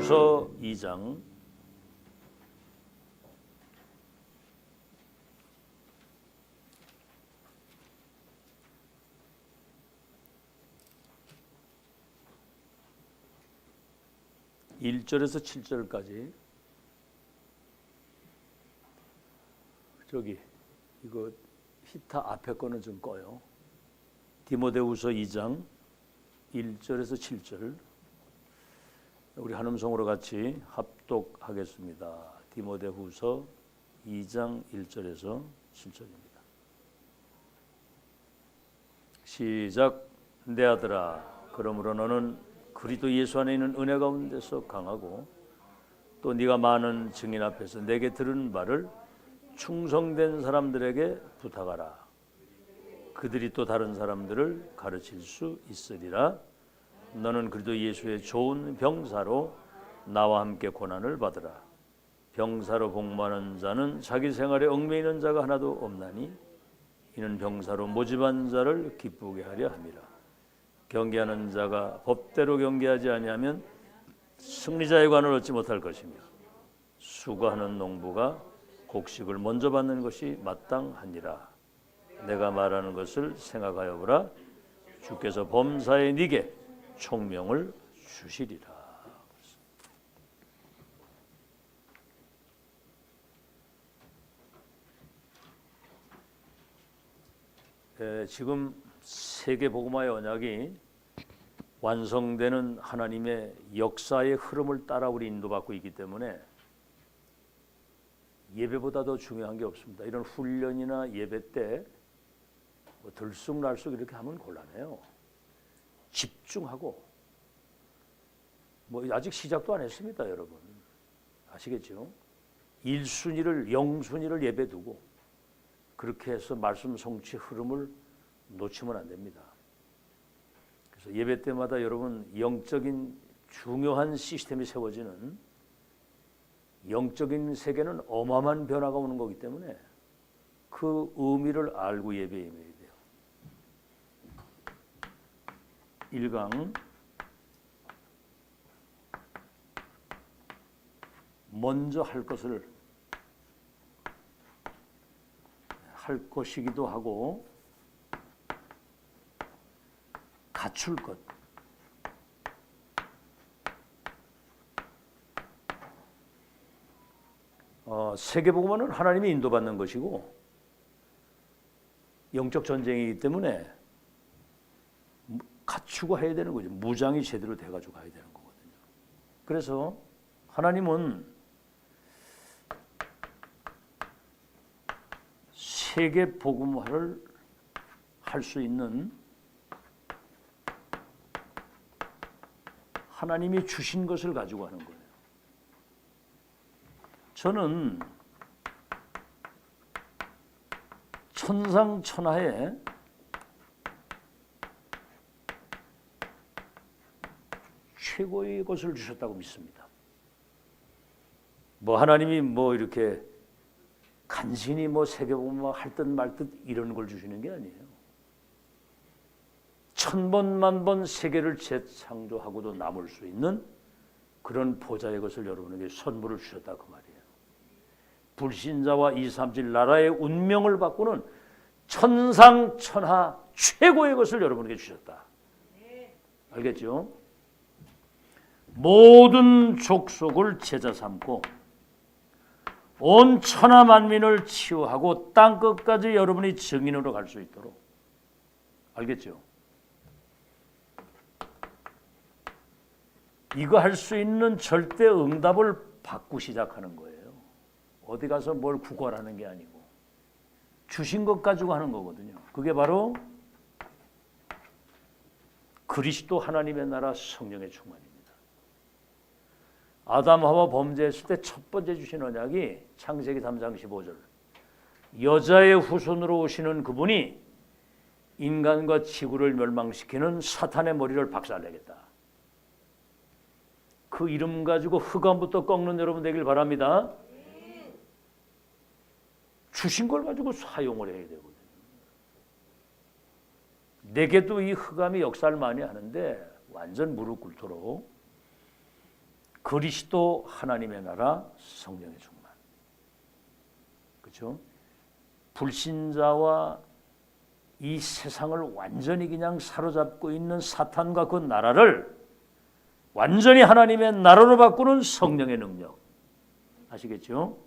디모데후서 2장 1절에서 7절까지. 저기 이거 히타 앞에 거는 좀 꺼요. 디모데후서 2장 1절에서 7절 우리 한음성으로 같이 합독하겠습니다. 디모데후서 2장 1절에서 7절입니다. 시작. 내 아들아, 그러므로 너는 그리스도 예수 안에 있는 은혜 가운데서 강하고 또 네가 많은 증인 앞에서 내게 들은 바를 충성된 사람들에게 부탁하라. 그들이 또 다른 사람들을 가르칠 수 있으리라. 너는 그리스도 예수의 좋은 병사로 나와 함께 고난을 받으라. 병사로 복무하는 자는 자기 생활에 얽매이는 자가 하나도 없나니 이는 병사로 모집한 자를 기쁘게 하려 함이라. 경계하는 자가 법대로 경계하지 아니하면 승리자의 관을 얻지 못할 것이며 수고하는 농부가 곡식을 먼저 받는 것이 마땅하니라. 내가 말하는 것을 생각하여 보라. 주께서 범사에 네게 총명을 주시리라. 지금 세계복음화의 언약이 완성되는 하나님의 역사의 흐름을 따라 우리 인도받고 있기 때문에 예배보다 더 중요한 게 없습니다. 이런 훈련이나 예배 때 뭐 들쑥날쑥 이렇게 하면 곤란해요. 집중하고 뭐 아직 시작도 안 했습니다, 여러분. 아시겠죠? 1순위를 0순위를 예배 두고 그렇게 해서 말씀 성취 흐름을 놓치면 안 됩니다. 그래서 예배 때마다 여러분 영적인 중요한 시스템이 세워지는 영적인 세계는 어마어마한 변화가 오는 거기 때문에 그 의미를 알고 예배에 임해야 돼요. 1강 먼저 할 것을 할 것이기도 하고 갖출 것. 세계복음화는 하나님이 인도받는 것이고 영적 전쟁이기 때문에 갖추고 해야 되는 거죠. 무장이 제대로 돼가지고 가야 되는 거거든요. 그래서 하나님은 세계복음화를 할 수 있는 하나님이 주신 것을 가지고 하는 거예요. 저는 천상천하에 최고의 것을 주셨다고 믿습니다. 뭐 하나님이 뭐 이렇게 간신히 뭐 세계복음화 할 듯 말 듯 이런 걸 주시는 게 아니에요. 1000번 만번 세계를 재창조하고도 남을 수 있는 그런 보좌의 것을 여러분에게 선물을 주셨다 그 말이에요. 불신자와 237 나라의 운명을 바꾸는 천상천하 최고의 것을 여러분에게 주셨다. 알겠죠? 모든 족속을 제자 삼고 온 천하 만민을 치유하고 땅끝까지 여러분이 증인으로 갈 수 있도록. 알겠죠? 이거 할 수 있는 절대 응답을 받고 시작하는 거예요. 어디 가서 뭘 구걸하는 게 아니고 주신 것 가지고 하는 거거든요. 그게 바로 그리스도 하나님의 나라 성령의 충만입니다. 아담 하와 범죄했을 때 첫 번째 주신 언약이 창세기 3장 15절. 여자의 후손으로 오시는 그분이 인간과 지구를 멸망시키는 사탄의 머리를 박살내겠다. 그 이름 가지고 흑암부터 꺾는 여러분 되길 바랍니다. 주신 걸 가지고 사용을 해야 되거든요. 내게도 이 흑암이 역사를 많이 하는데 완전 무릎 꿇도록 그리스도 하나님의 나라 성령의 충만. 그렇죠? 불신자와 이 세상을 완전히 그냥 사로잡고 있는 사탄과 그 나라를 완전히 하나님의 나라로 바꾸는 성령의 능력. 아시겠죠?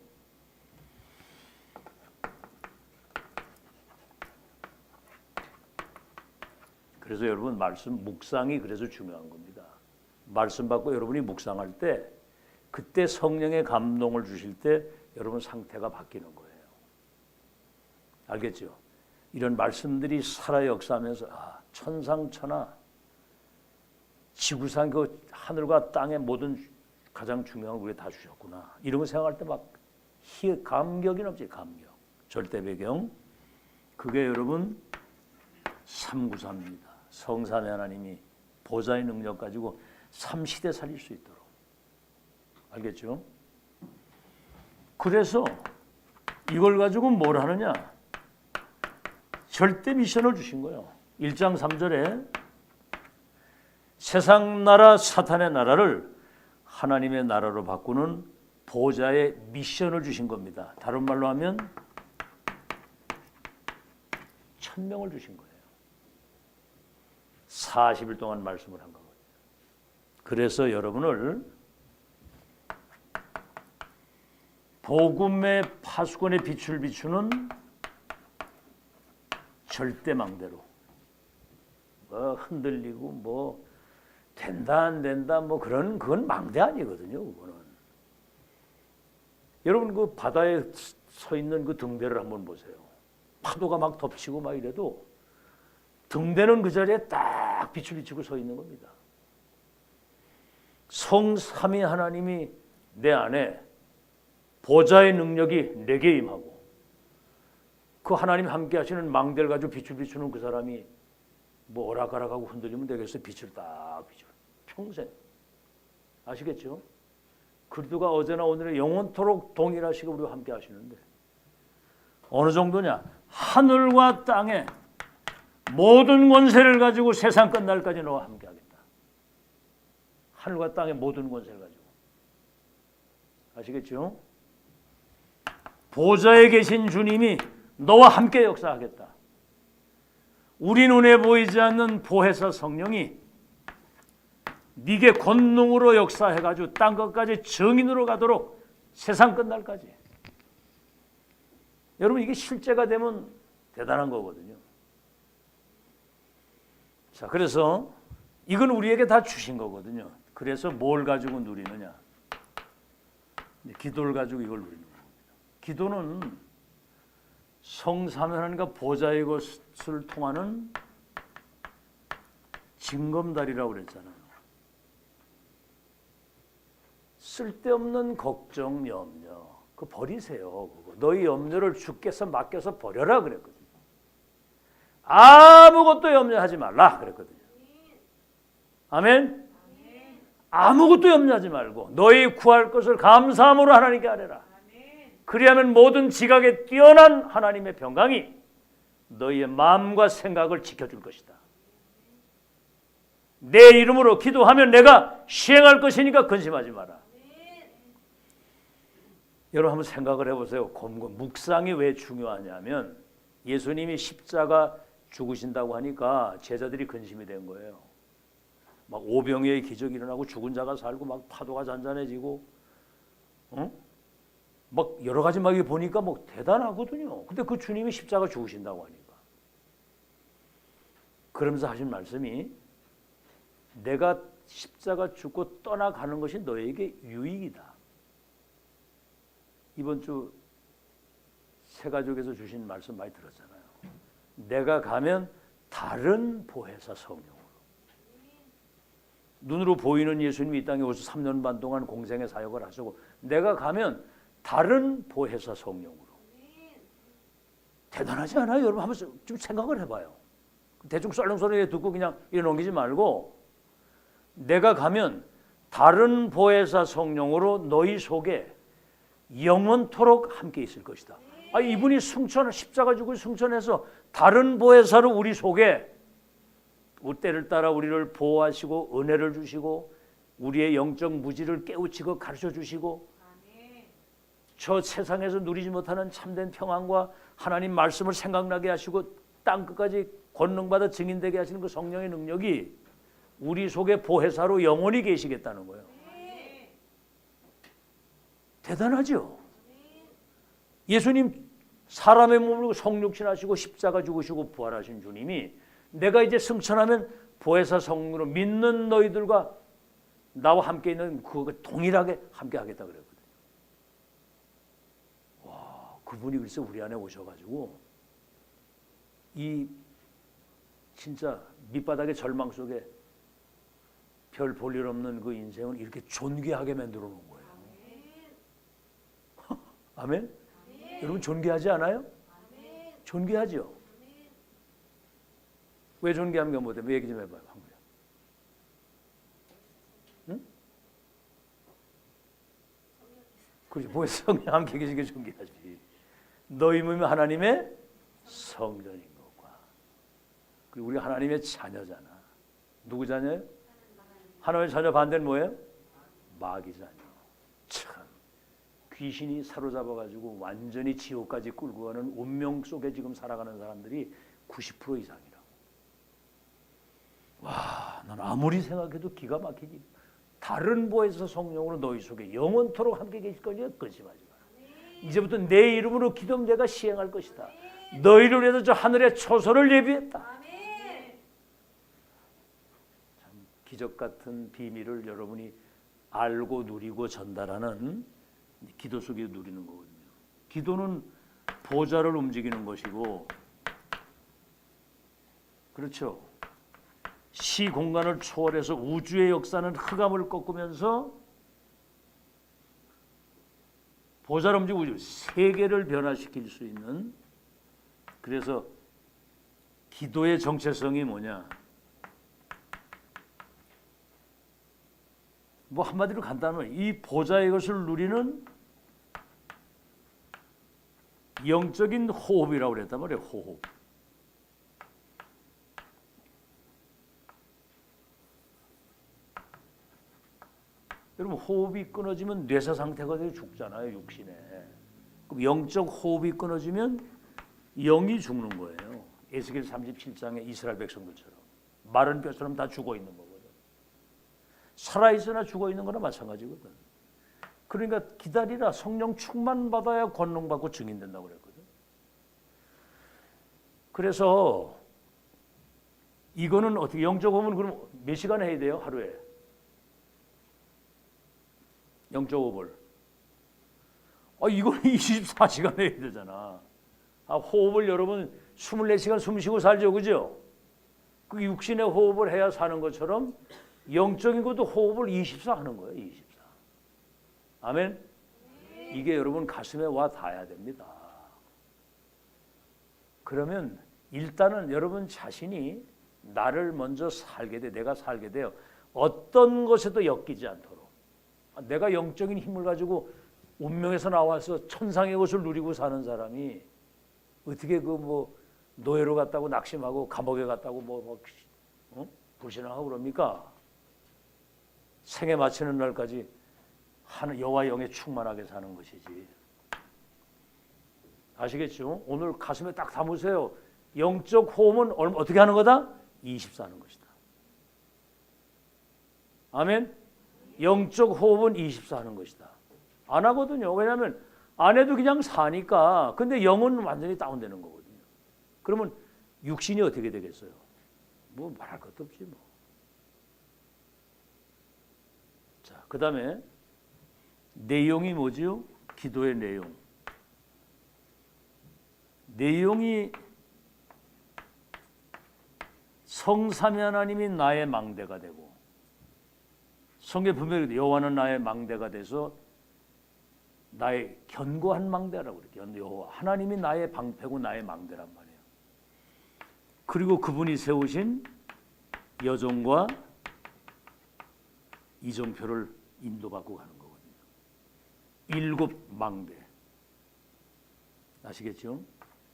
그래서 여러분 말씀 묵상이 그래서 중요한 겁니다. 말씀 받고 여러분이 묵상할 때 그때 성령의 감동을 주실 때 여러분 상태가 바뀌는 거예요. 알겠죠? 이런 말씀들이 살아 역사하면서 천상천하 지구상 그 하늘과 땅의 모든 가장 중요한 걸 우리가 다 주셨구나. 이런 거 생각할 때 막 감격이 넘치. 감격. 절대 배경. 그게 여러분 393입니다. 성삼위 하나님이 보좌의 능력 가지고 3시대 살릴 수 있도록. 알겠죠? 그래서 이걸 가지고 뭘 하느냐? 절대 미션을 주신 거예요. 1장 3절에 세상 나라 사탄의 나라를 하나님의 나라로 바꾸는 보좌의 미션을 주신 겁니다. 다른 말로 하면 1000명을 주신 거예요. 40일 동안 말씀을 한 거거든요. 그래서 여러분을 복음의 파수꾼의 빛을 비추는 절대망대로 뭐 흔들리고 뭐 된다 안 된다 뭐 그건 망대 아니거든요. 그거는 여러분 그 바다에 서 있는 그 등대를 한번 보세요. 파도가 막 덮치고 막 이래도 등대는 그 자리에 딱 빛을 비추고 서 있는 겁니다. 성삼위 하나님이 내 안에 보좌의 능력이 내게 임하고 그 하나님 함께 하시는 망대를 가지고 빛을 비추는 그 사람이 뭐 오락가락하고 흔들리면 되겠어. 빛을 딱 비추 평생. 아시겠죠? 그리스도가 어제나 오늘의 영원토록 동일하시고 우리와 함께 하시는데 어느 정도냐? 하늘과 땅에 모든 권세를 가지고 세상 끝날까지 너와 함께 하겠다. 하늘과 땅의 모든 권세를 가지고. 아시겠죠? 보좌에 계신 주님이 너와 함께 역사하겠다. 우리 눈에 보이지 않는 보혜사 성령이 네게 권능으로 역사해가지고 땅 끝까지 정인으로 가도록 세상 끝날까지. 여러분 이게 실제가 되면 대단한 거거든요. 자, 그래서 이건 우리에게 다 주신 거거든요. 그래서 뭘 가지고 누리느냐? 기도를 가지고 이걸 누리는 겁니다. 기도는 성삼위 하나님과 보좌의 것을 통하는 징검다리라고 그랬잖아요. 쓸데없는 걱정, 염려 그거 버리세요. 그거. 너희 염려를 주께서 맡겨서 버려라 그랬거든요. 아무것도 염려하지 말라 그랬거든요. 아멘? 아무것도 염려하지 말고 너희 구할 것을 감사함으로 하나님께 아뢰라. 그리하면 모든 지각에 뛰어난 하나님의 평강이 너희의 마음과 생각을 지켜줄 것이다. 내 이름으로 기도하면 내가 시행할 것이니까 근심하지 마라. 여러분 한번 생각을 해보세요. 묵상이 왜 중요하냐면 예수님이 십자가 죽으신다고 하니까 제자들이 근심이 된 거예요. 막 오병이어의 기적이 일어나고 죽은 자가 살고 막 파도가 잔잔해지고 막 여러 가지 막 보니까 뭐 대단하거든요. 근데 그 주님이 십자가 죽으신다고 하니까 그러면서 하신 말씀이 내가 십자가 죽고 떠나가는 것이 너에게 유익이다. 이번 주 새가족에서 주신 말씀 많이 들었잖아요. 내가 가면 다른 보혜사 성령으로. 눈으로 보이는 예수님이 이 땅에 오셔서 3년 반 동안 공생의 사역을 하시고 내가 가면 다른 보혜사 성령으로. 대단하지 않아요? 여러분 한번 좀 생각을 해봐요. 대충 썰렁썰렁 듣고 그냥 이래 넘기지 말고 내가 가면 다른 보혜사 성령으로 너희 속에 영원토록 함께 있을 것이다. 이분이 십자가 지고 승천해서 다른 보혜사로 우리 속에 때를 따라 우리를 보호하시고 은혜를 주시고 우리의 영적 무지를 깨우치고 가르쳐 주시고 저 세상에서 누리지 못하는 참된 평안과 하나님 말씀을 생각나게 하시고 땅 끝까지 권능받아 증인되게 하시는 그 성령의 능력이 우리 속에 보혜사로 영원히 계시겠다는 거예요. 대단하죠? 예수님 사람의 몸을 성육신하시고 십자가 죽으시고 부활하신 주님이 내가 이제 승천하면 보혜사 성령으로 믿는 너희들과 나와 함께 있는 그거 동일하게 함께 하겠다 그랬거든요. 와, 그분이 글쎄 우리 안에 오셔가지고 이 진짜 밑바닥의 절망 속에 별 볼 일 없는 그 인생을 이렇게 존귀하게 만들어 놓은 거예요. 아멘? 여러분 존귀하지 않아요? 존귀하죠? 왜 존귀한가 못해? 얘기 좀 해봐요. 응? 그렇지. 보혜 성령 함께 계신 게 존귀하지. 너희 몸이 하나님의 성전인 것과 그리고 우리가 하나님의 자녀잖아. 누구 자녀예요? 하나님의 자녀 반대는 뭐예요? 마귀 자녀. 참 귀신이 사로잡아가지고 완전히 지옥까지 끌고 가는 운명 속에 지금 살아가는 사람들이 90% 이상이라고. 와, 난 아무리 생각해도 기가 막히지. 다른 보혜사 성령으로 너희 속에 영원토록 함께 계실 거니까 근심하지 마라. 이제부터 내 이름으로 기도하면 내가 시행할 것이다. 너희를 위해서 저 하늘의 초소를 예비했다. 참 기적 같은 비밀을 여러분이 알고 누리고 전달하는 기도 속에 누리는 거거든요. 기도는 보좌를 움직이는 것이고, 그렇죠. 시 공간을 초월해서 우주의 역사는 흑암을 꺾으면서 보좌를 움직이고 우주 세계를 변화시킬 수 있는. 그래서 기도의 정체성이 뭐냐? 뭐 한마디로 간단하면 이 보좌의 것을 누리는 영적인 호흡이라고 그랬단 말이에요. 호흡. 여러분 호흡이 끊어지면 뇌사 상태가 되어 죽잖아요. 육신에. 그럼 영적 호흡이 끊어지면 영이 죽는 거예요. 에스겔 37장의 이스라엘 백성들처럼 마른 뼈처럼 다 죽어 있는 거거든. 살아있으나 죽어 있는 거나 마찬가지거든. 그러니까 기다리라. 성령 충만 받아야 권능 받고 증인된다고 그랬거든. 그래서 이거는 어떻게 영적 호흡은 그럼 몇 시간 해야 돼요? 하루에? 영적 호흡을. 이거는 24시간 해야 되잖아. 호흡을 여러분 24시간 숨 쉬고 살죠. 그죠? 그 육신의 호흡을 해야 사는 것처럼 영적인 것도 호흡을 24 하는 거예요. 24. 아멘? 이게 여러분 가슴에 와 닿아야 됩니다. 그러면 일단은 여러분 자신이 나를 먼저 살게 돼. 내가 살게 돼요. 어떤 것에도 엮이지 않도록. 내가 영적인 힘을 가지고 운명에서 나와서 천상의 것을 누리고 사는 사람이 어떻게 그 뭐 노예로 갔다고 낙심하고 감옥에 갔다고 불신하고 그럽니까? 생에 마치는 날까지 여호와 영에 충만하게 사는 것이지. 아시겠죠? 오늘 가슴에 딱 담으세요. 영적 호흡은 어떻게 하는 거다? 24 하는 것이다. 아멘? 영적 호흡은 24 하는 것이다. 안 하거든요. 왜냐하면 안 해도 그냥 사니까. 근데 영은 완전히 다운되는 거거든요. 그러면 육신이 어떻게 되겠어요? 뭐 말할 것도 없지 뭐. 자, 그 다음에 내용이 뭐지요? 기도의 내용. 내용이 성삼위 하나님이 나의 망대가 되고, 성경에 분명히 여호와는 나의 망대가 돼서 나의 견고한 망대라고 그래요. 여호와 하나님이 나의 방패고 나의 망대란 말이에요. 그리고 그분이 세우신 여종과 이정표를 인도받고 가는 거거든요. 7 망대. 아시겠죠?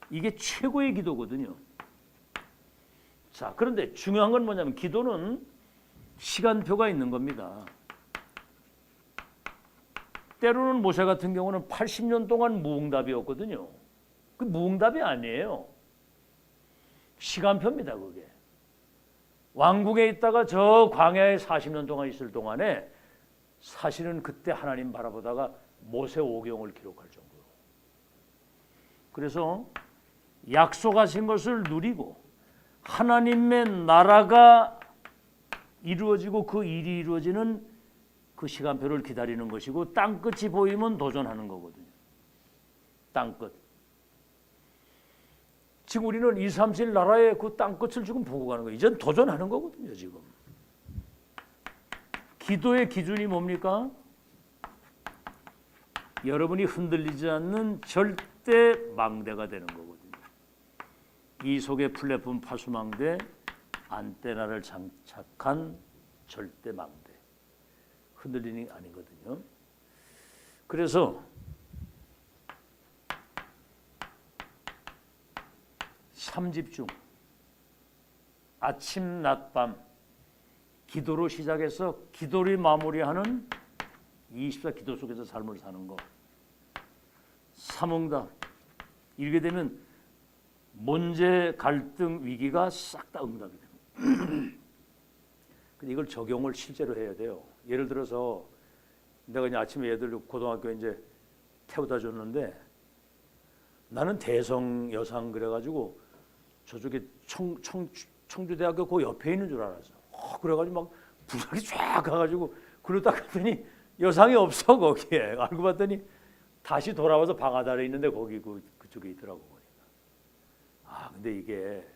이게 최고의 기도거든요. 자, 그런데 중요한 건 뭐냐면 기도는 시간표가 있는 겁니다. 때로는 모세 같은 경우는 80년 동안 무응답이었거든요. 그 무응답이 아니에요. 시간표입니다, 그게. 왕궁에 있다가 저 광야에 40년 동안 있을 동안에 사실은 그때 하나님 바라보다가 모세 오경을 기록할 정도로. 그래서 약속하신 것을 누리고 하나님의 나라가 이루어지고 그 일이 이루어지는 그 시간표를 기다리는 것이고 땅끝이 보이면 도전하는 거거든요. 땅끝. 지금 우리는 2, 3, 7 나라의 그 땅끝을 지금 보고 가는 거예요. 이젠 도전하는 거거든요, 지금. 기도의 기준이 뭡니까? 여러분이 흔들리지 않는 절대 망대가 되는 거거든요. 이 속에 플랫폼 파수망대, 안테나를 장착한 절대 망대. 흔들리는 게 아니거든요. 그래서 3집중, 아침, 낮, 밤 기도로 시작해서 기도를 마무리하는 24 기도 속에서 삶을 사는 거. 3응답. 이렇게 되면 문제, 갈등, 위기가 싹 다 응답이 됩니다. 근데 이걸 적용을 실제로 해야 돼요. 예를 들어서 내가 이제 아침에 애들 고등학교 이제 태워다 줬는데 나는 대성 여상 그래가지고 저쪽에 청주대학교 그 옆에 있는 줄 알았어. 그래가지고 막 부산이 쫙 가가지고 그러다 갔더니 여상이 없어 거기에. 알고 봤더니 다시 돌아와서 방아다리에 있는데 거기 그쪽에 있더라고 보니까. 아 근데 이게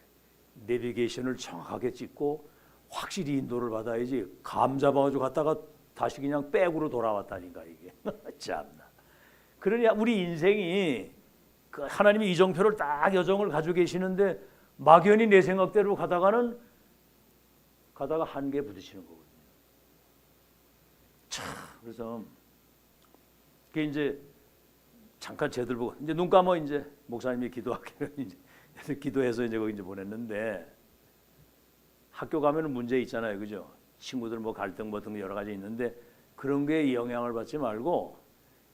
내비게이션을 정확하게 찍고 확실히 인도를 받아야지 감 잡아가지고 갔다가 다시 그냥 백으로 돌아왔다니까 이게. 참나. 그러니 우리 인생이 그 하나님이 이정표를 딱 여정을 가지고 계시는데 막연히 내 생각대로 가다가 한계에 부딪히는 거거든요. 참 그래서 그게 이제 잠깐 쟤들 보고 이제 눈 감아 이제 목사님이 기도하기로 이제 기도해서 이제 거기 이제 보냈는데 학교 가면은 문제 있잖아요, 그죠? 친구들 뭐 갈등 뭐 등 여러 가지 있는데 그런 게 영향을 받지 말고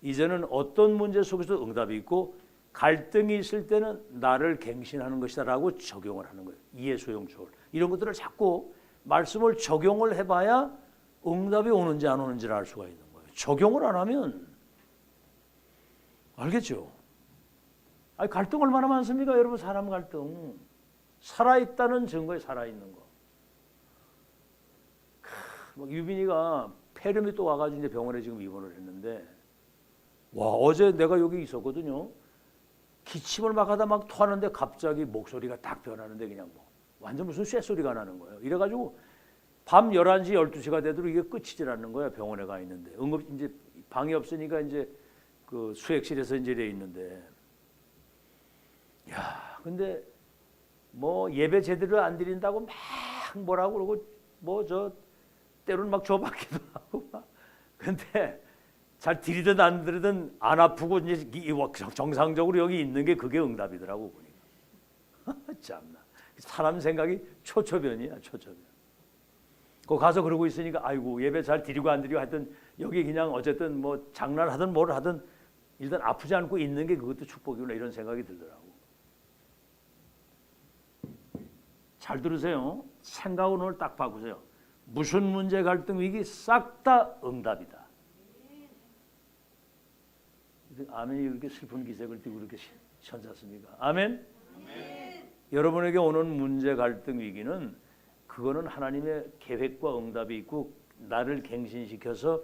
이제는 어떤 문제 속에서 응답이 있고 갈등이 있을 때는 나를 갱신하는 것이다라고 적용을 하는 거예요. 이해 소용돌 이런 것들을 자꾸 말씀을 적용을 해봐야 응답이 오는지 안 오는지를 알 수가 있는 거예요. 적용을 안 하면 알겠죠? 아니 갈등 얼마나 많습니까, 여러분? 사람 갈등 살아있다는 증거에 살아있는 거. 유빈이가 폐렴이 또 와가지고 이제 병원에 지금 입원을 했는데 와 어제 내가 여기 있었거든요. 기침을 막 하다 막 토하는데 갑자기 목소리가 딱 변하는데 그냥 뭐 완전 무슨 쇠소리가 나는 거예요. 이래가지고 밤 11시 12시가 되도록 이게 끝이질 않는 거야. 병원에 가 있는데 응급 이제 방이 없으니까 이제 그 수액실에서 이제 이래 있는데 야 근데 뭐 예배 제대로 안 드린다고 막 뭐라고 그러고 뭐 저 때로는 막 줘받기도 하고 막 근데 잘 드리든 안 드리든 안 아프고 이제 정상적으로 여기 있는 게 그게 응답이더라고 보니까. 참나 사람 생각이 초초변이야 초초변. 거 가서 그러고 있으니까 아이고 예배 잘 드리고 안 드리고 하여튼 여기 그냥 어쨌든 뭐 장난하든 뭘 하든 일단 아프지 않고 있는 게 그것도 축복이구나 이런 생각이 들더라고. 잘 들으세요. 생각을 오늘 딱 바꾸세요. 무슨 문제 갈등 위기 싹 다 응답이다. 아멘이 이렇게 슬픈 기색을 띠고 이렇게 천샀습니까? 아멘? 아멘. 여러분에게 오는 문제 갈등 위기는 그거는 하나님의 계획과 응답이 있고 나를 갱신시켜서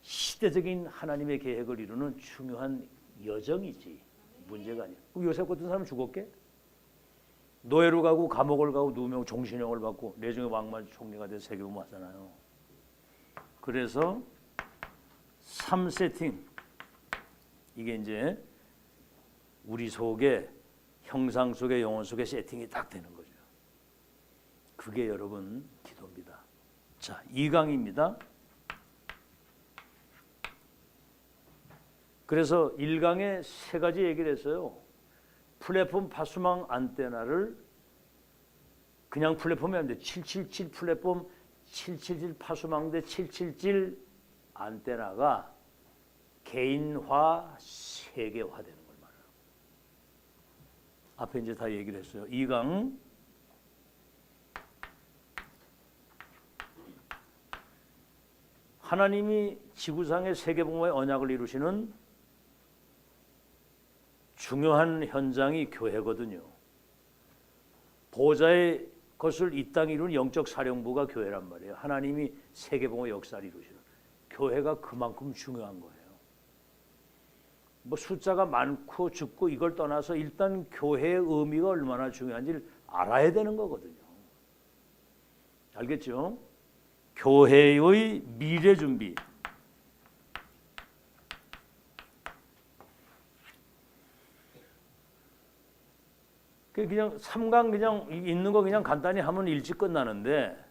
시대적인 하나님의 계획을 이루는 중요한 여정이지 문제가 아니야. 요셉 같은 사람 죽었게? 노예로 가고 감옥을 가고 누명 종신형을 받고 내중의 왕만 총리가 돼서 세계복무하잖아요. 그래서 3세팅 이게 이제 우리 속에 형상 속에 영혼 속에 세팅이 딱 되는 거죠. 그게 여러분 기도입니다. 자, 2강입니다. 그래서 1강에 세 가지 얘기를 했어요. 플랫폼 파수망 안테나를 그냥 플랫폼이 안 돼. 777 플랫폼 777 파수망대 777 안테나가 개인화, 세계화되는 걸 말해요. 앞에 이제 다 얘기를 했어요. 2강 하나님이 지구상의 세계복음의 언약을 이루시는 중요한 현장이 교회거든요. 보좌의 것을 이 땅에 이루는 영적 사령부가 교회란 말이에요. 하나님이 세계복음의 역사를 이루시는 교회가 그만큼 중요한 거예요. 뭐 숫자가 많고 적고 이걸 떠나서 일단 교회의 의미가 얼마나 중요한지를 알아야 되는 거거든요. 알겠죠? 교회의 미래 준비. 그냥 3강 그냥 있는 거 그냥 간단히 하면 일찍 끝나는데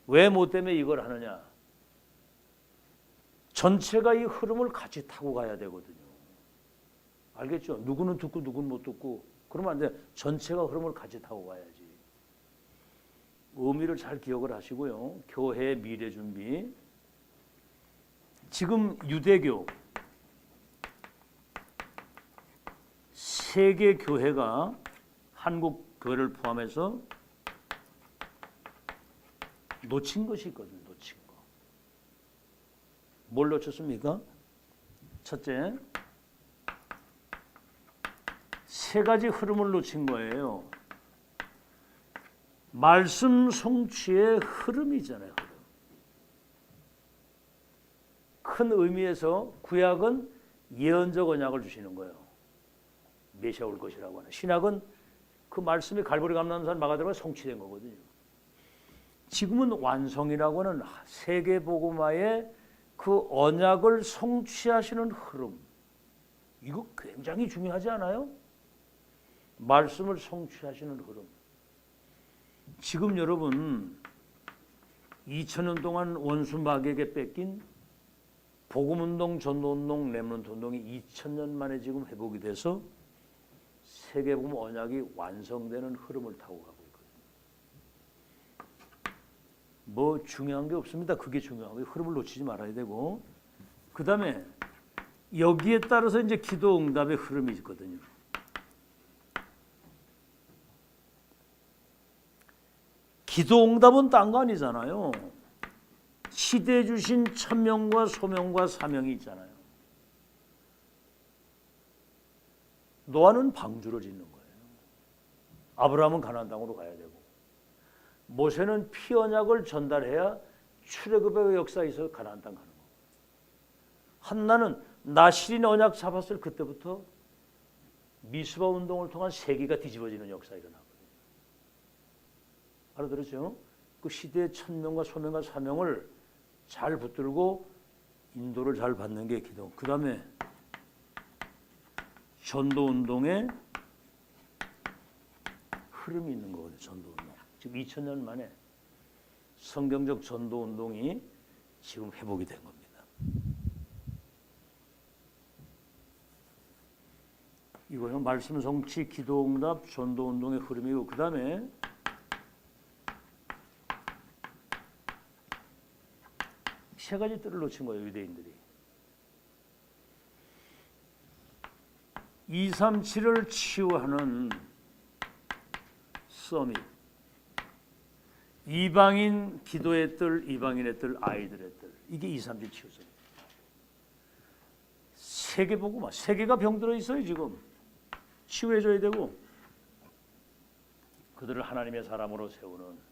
왜 뭐 때문에 이걸 하느냐? 전체가 이 흐름을 같이 타고 가야 되거든요. 알겠죠? 누구는 듣고 누구는 못 듣고 그러면 안 돼. 전체가 흐름을 같이 타고 가야지. 의미를 잘 기억을 하시고요. 교회의 미래 준비. 지금 유대교 세계 교회가 한국 교회를 포함해서 놓친 것이 있거든요. 놓친 거. 뭘 놓쳤습니까? 첫째, 세 가지 흐름을 놓친 거예요. 말씀 성취의 흐름이잖아요. 큰 의미에서 구약은 예언적 언약을 주시는 거예요. 메시아 올 것이라고 하는. 신약은 그 말씀이 갈보리 감람산 마가다라가 성취된 거거든요. 지금은 완성이라고 하는 세계복음화의 그 언약을 성취하시는 흐름. 이거 굉장히 중요하지 않아요? 말씀을 성취하시는 흐름. 지금 여러분 2000년 동안 원수 마귀에게 뺏긴 복음운동, 전도운동, 렘넌트운동이 2000년 만에 지금 회복이 돼서 세계복음 언약이 완성되는 흐름을 타고 가고 있거든요. 뭐 중요한 게 없습니다. 그게 중요한 거예요. 흐름을 놓치지 말아야 되고 그 다음에 여기에 따라서 이제 기도 응답의 흐름이 있거든요. 기도 응답은 딴 거 아니잖아요. 시대에 주신 천명과 소명과 사명이 있잖아요. 노아는 방주를 짓는 거예요. 아브라함은 가나안 땅으로 가야 되고 모세는 피 언약을 전달해야 출애굽의 역사에서 가나안 땅 가는 거고 한나는 나실인 언약 잡았을 그때부터 미스바 운동을 통한 세계가 뒤집어지는 역사가 일어나거든요. 알아들었죠? 그 시대의 천명과 소명과 사명을 잘 붙들고 인도를 잘 받는 게 기도. 그 다음에 전도운동에 흐름이 있는 거거든요. 전도운동. 지금 2000년 만에 성경적 전도운동이 지금 회복이 된 겁니다. 이거는 말씀 성취, 기도응답, 전도운동의 흐름이고 그 다음에 세 가지 뜰을 놓친 거예요. 유대인들이. 237을 치유하는 서밋. 이방인 기도의 뜰, 이방인의 뜰, 아이들의 뜰. 이게 237 치유서입니다. 세계복음화. 세계가 병들어 있어요. 지금. 치유해줘야 되고 그들을 하나님의 사람으로 세우는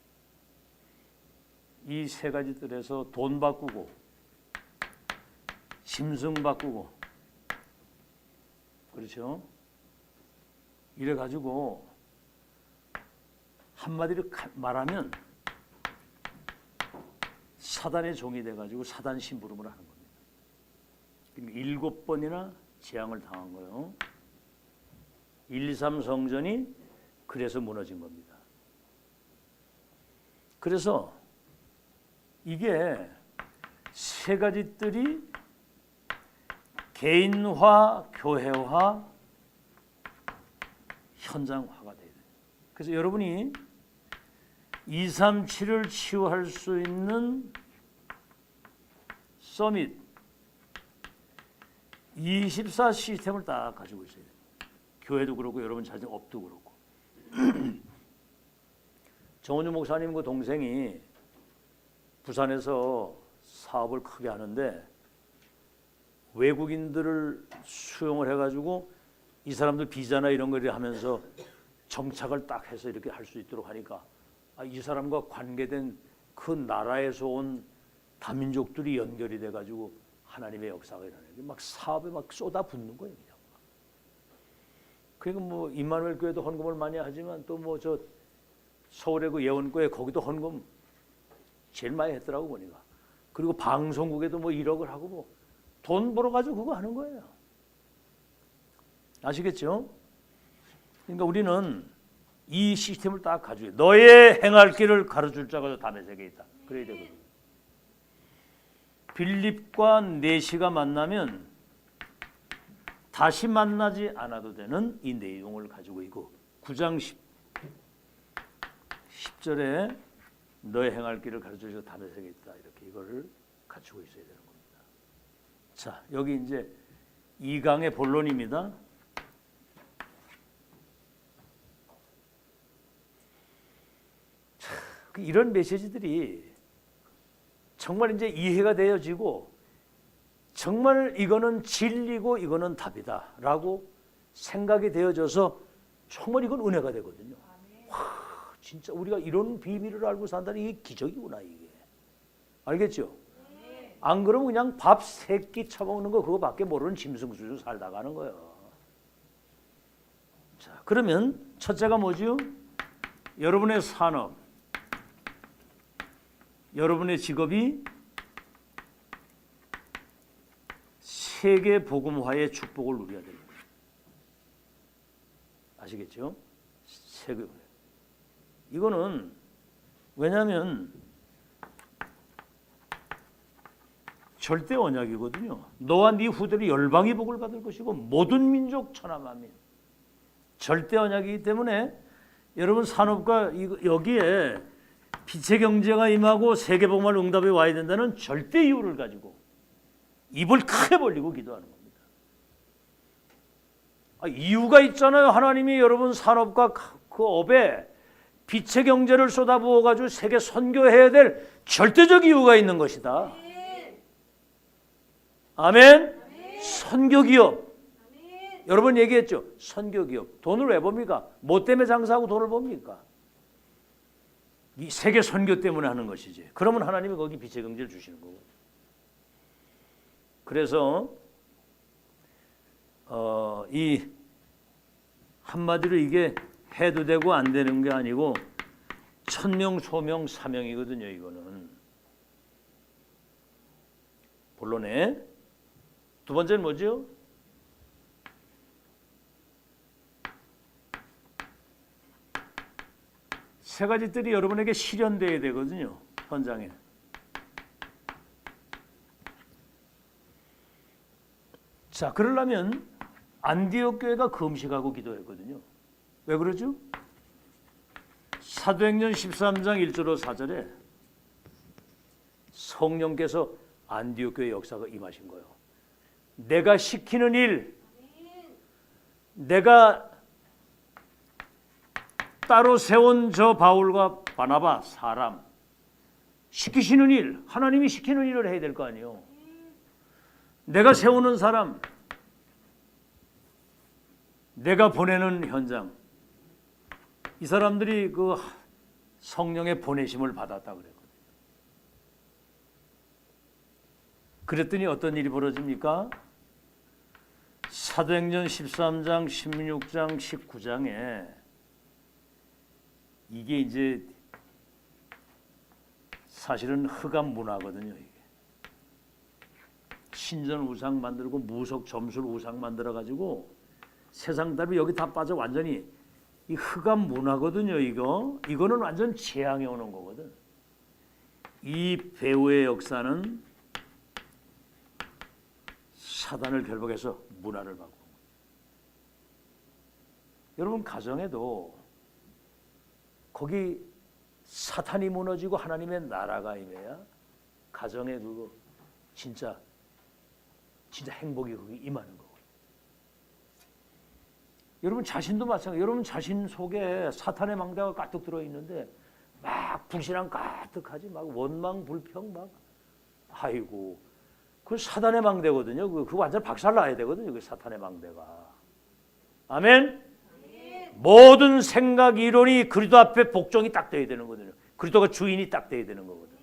이 세 가지 뜰에서 돈 바꾸고 짐승 바꾸고 그렇죠? 이래 가지고 한마디로 말하면 사단의 종이 돼 가지고 사단 심부름을 하는 겁니다. 7번이나 재앙을 당한 거예요. 1, 2, 3 성전이 그래서 무너진 겁니다. 그래서 이게 세 가지 뜰이 개인화, 교회화, 현장화가 돼야 돼요. 그래서 여러분이 237을 치유할 수 있는 서밋, 24 시스템을 딱 가지고 있어야 돼요. 교회도 그렇고 여러분 자신 업도 그렇고. 정원주 목사님 그 동생이 부산에서 사업을 크게 하는데 외국인들을 수용을 해가지고 이 사람들 비자나 이런 거를 하면서 정착을 딱 해서 이렇게 할 수 있도록 하니까 이 사람과 관계된 그 나라에서 온 다민족들이 연결이 돼가지고 하나님의 역사가 일어나요. 막 사업에 막 쏟아붓는 거예요. 그냥. 그러니까 뭐 임마누엘 교회도 헌금을 많이 하지만 또 뭐 저 서울의 그 예원교회 거기도 헌금 제일 많이 했더라고 보니까. 그리고 방송국에도 뭐 1억을 하고 뭐 돈 벌어가지고 그거 하는 거예요. 아시겠죠? 그러니까 우리는 이 시스템을 딱 가지고 너의 행할 길을 가르칠 자가 다메섹에 있다. 그래야 되거든요. 빌립과 네시가 만나면 다시 만나지 않아도 되는 이 내용을 가지고 있고 9장 10절에 너의 행할 길을 가르쳐 주셔서 다메섹에 있다. 이렇게 이거를 갖추고 있어야 되는 겁니다. 자, 여기 이제 2강의 본론입니다. 자, 이런 메시지들이 정말 이제 이해가 되어지고 정말 이거는 진리고 이거는 답이다라고 생각이 되어져서 정말 이건 은혜가 되거든요. 와, 진짜 우리가 이런 비밀을 알고 산다는 이게 기적이구나 이게. 알겠죠? 안 그러면 그냥 밥 3끼 처먹는 거 그거밖에 모르는 짐승수로 살다가는 거예요. 자, 그러면 첫째가 뭐죠? 여러분의 산업, 여러분의 직업이 세계 복음화의 축복을 누려야 되는 거예요. 아시겠죠? 세계. 이거는 왜냐하면 절대 언약이거든요. 너와 네 후대로 열방이 복을 받을 것이고 모든 민족 천하만민. 절대 언약이기 때문에 여러분 산업과 여기에 빛의 경제가 임하고 세계 복음화 응답이 와야 된다는 절대 이유를 가지고 입을 크게 벌리고 기도하는 겁니다. 이유가 있잖아요. 하나님이 여러분 산업과 그 업에 빛의 경제를 쏟아부어 가지고 세계 선교해야 될 절대적 이유가 있는 것이다. 아멘. 선교기업. 아멘. 여러분 얘기했죠. 선교기업. 돈을 왜 봅니까? 뭐 때문에 장사하고 돈을 봅니까? 이 세계 선교 때문에 하는 것이지. 그러면 하나님이 거기 빛의 경제를 주시는 거고. 그래서 이 한마디로 이게 해도 되고 안 되는 게 아니고 천명, 소명, 사명이거든요. 이거는. 본론에 두 번째는 뭐죠? 세 가지 뜰이 여러분에게 실현되어야 되거든요. 현장에. 자, 그러려면 안디옥 교회가 금식하고 기도했거든요. 왜 그러죠? 사도행전 13장 1절로 4절에 성령께서 안디옥 교회 역사가 임하신 거예요. 내가 시키는 일, 내가 따로 세운 저 바울과 바나바 사람 시키시는 일, 하나님이 시키는 일을 해야 될 거 아니에요. 내가 세우는 사람, 내가 보내는 현장, 이 사람들이 그 성령의 보내심을 받았다 그랬거든요. 그랬더니 어떤 일이 벌어집니까? 사도행전 13장, 16장, 19장에 이게 이제 사실은 흑암 문화거든요. 이게. 신전 우상 만들고 무속 점술 우상 만들어 가지고 세상 답이 여기 다 빠져 완전히 이 흑암 문화거든요. 이거는 완전 재앙이 오는 거거든. 이 배후의 역사는 사단을 결박해서 문화를 바꾸는 거예요. 여러분 가정에도 거기 사탄이 무너지고 하나님의 나라가 임해야 가정에 그거 진짜 진짜 행복이 거기 임하는 거고. 여러분 자신도 마찬가지. 여러분 자신 속에 사탄의 망대가 가득 들어 있는데 막 불신앙 가득하지, 막 원망 불평 막, 아이고, 그 사탄의 망대거든요. 그 완전 박살나야 되거든요. 그 사탄의 망대가. 아멘. 모든 생각 이론이 그리스도 앞에 복종이 딱 돼야 되는 거거든요. 그리스도가 주인이 딱 돼야 되는 거거든요.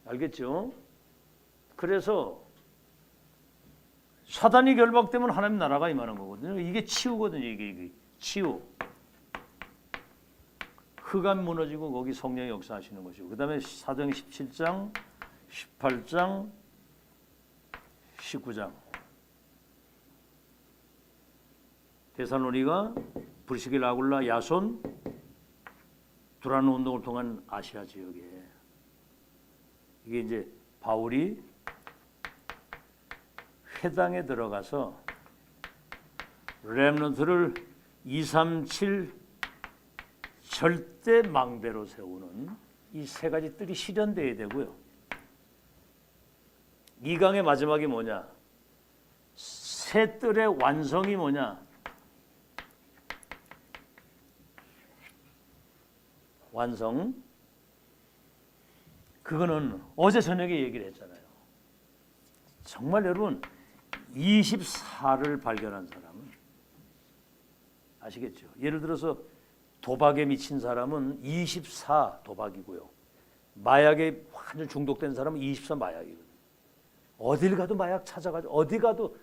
알겠죠? 그래서 사단이 결박되면 하나님 나라가 임하는 거거든요. 이게 치유거든요. 이게 치유. 흑암 무너지고 거기 성령이 역사하시는 것이고, 그 다음에 사도행 17장, 18장, 19장. 데살로니가, 브리스길라, 아굴라, 야손, 두란 운동을 통한 아시아 지역에, 이게 이제 바울이 회당에 들어가서 렘넌트를 237 절대 망대로 세우는 이 세 가지 뜰이 실현돼야 되고요. 이 강의 마지막이 뭐냐? 세 뜰의 완성이 뭐냐? 완성. 그거는 어제 저녁에 얘기를 했잖아요. 정말 여러분 24를 발견한 사람은 아시겠죠? 예를 들어서 도박에 미친 사람은 24 도박이고요. 마약에 완전 중독된 사람은 24 마약이거든요. 어딜 가도 마약 찾아가지고, 어디 가도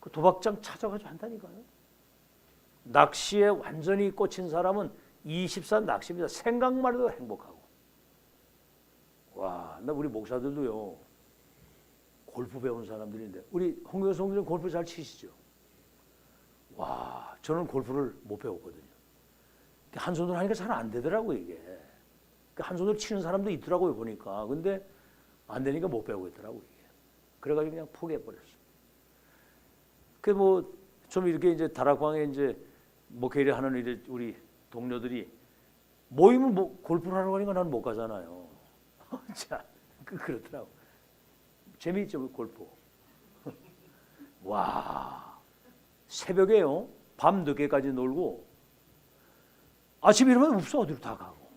그 도박장 찾아가지고 한다니까요. 낚시에 완전히 꽂힌 사람은 24 낚시입니다. 생각만 해도 행복하고. 와, 나 우리 목사들도요, 골프 배운 사람들인데, 우리 홍교수 성도님 골프 잘 치시죠? 와, 저는 골프를 못 배웠거든요. 한 손으로 하니까 잘 안 되더라고요, 이게. 한 손으로 치는 사람도 있더라고요, 보니까. 근데 안 되니까 못 배우고 있더라고요, 이게. 그래가지고 그냥 포기해버렸어요. 그 뭐, 좀 이렇게 이제 다락방에 이제 목회를 하는 우리 동료들이 모임을 골프를 하러 가니까 나는 못 가잖아요. 자, 그렇더라고. 재미있죠, 골프. 와, 새벽에요. 밤 늦게까지 놀고 아침에 일어나면 없어, 어디로 다 가고.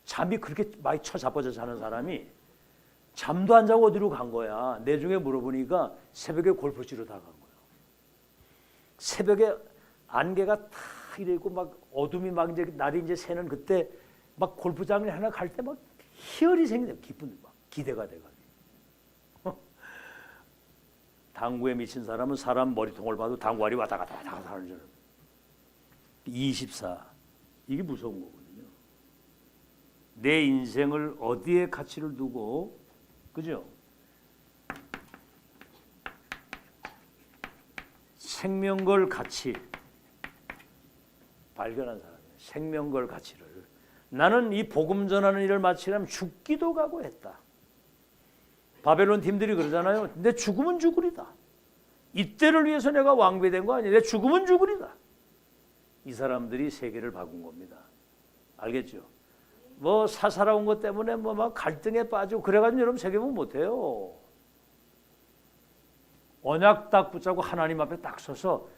잠이 그렇게 많이 쳐자빠져 자는 사람이 잠도 안 자고 어디로 간 거야. 내중에 물어보니까 새벽에 골프 치러 다 간 거야. 새벽에 안개가 다 이래고 막 어둠이 막 이제 날이 이제 새는 그때 막 골프장에 하나 갈 때 막 희열이 생기네. 기쁜 막 기대가 돼가지고. 당구에 미친 사람은 사람 머리통을 봐도 당구알이 왔다 갔다 하는 줄. 24. 이게 무서운 거거든요. 내 인생을 어디에 가치를 두고, 그죠? 생명 걸 가치 발견한 사람이에요. 생명 걸 가치를. 나는 이 복음 전하는 일을 마치려면 죽기도 각오했다. 바벨론 팀들이 그러잖아요. 내 죽으면 죽으리다. 이때를 위해서 내가 왕비된 거 아니야. 내 죽으면 죽으리다. 이 사람들이 세계를 바꾼 겁니다. 알겠죠? 뭐 사사로운 것 때문에 뭐 막 갈등에 빠지고 그래가지고 여러분 세계보면 못해요. 언약 딱 붙잡고 하나님 앞에 딱 서서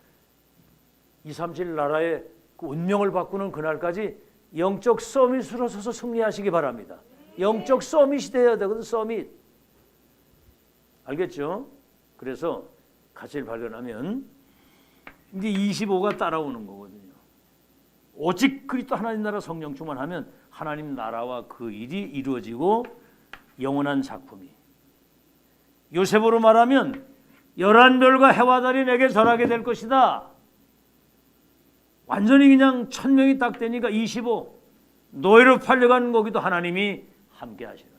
237 나라의 그 운명을 바꾸는 그날까지 영적 서밋으로 서서 승리하시기 바랍니다. 영적 서밋이 돼야 되거든. 서밋. 알겠죠? 그래서 가치를 발견하면 이제 25가 따라오는 거거든요. 오직 그리스도 하나님 나라 성령 충만하면 하나님 나라와 그 일이 이루어지고 영원한 작품이. 요셉으로 말하면 11별과 해와 달이 내게 절하게 될 것이다. 완전히 그냥 1000명이 딱 되니까 25. 노예로 팔려가는 거기도 하나님이 함께 하시라.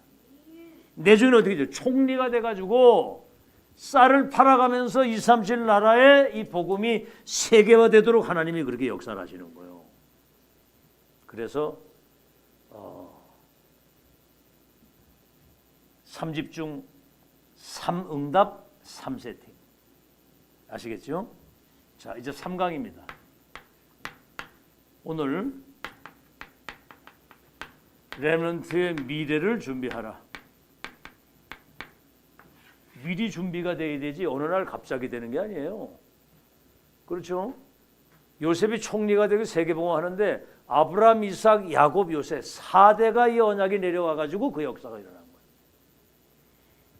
내주는 어떻게 되죠? 총리가 돼가지고 쌀을 팔아가면서 237 나라의 이 복음이 세계화되도록 하나님이 그렇게 역사를 하시는 거예요. 그래서 3집중 3응답 3세팅 아시겠죠? 자, 이제 3강입니다. 오늘 렘넌트의 미래를 준비하라. 미리 준비가 돼야 되지 어느 날 갑자기 되는 게 아니에요. 그렇죠? 요셉이 총리가 되고 세계봉화하는데 아브라함, 이삭, 야곱, 요셉 4대가 이 언약이 내려와 가지고 그 역사가 일어난 거예요.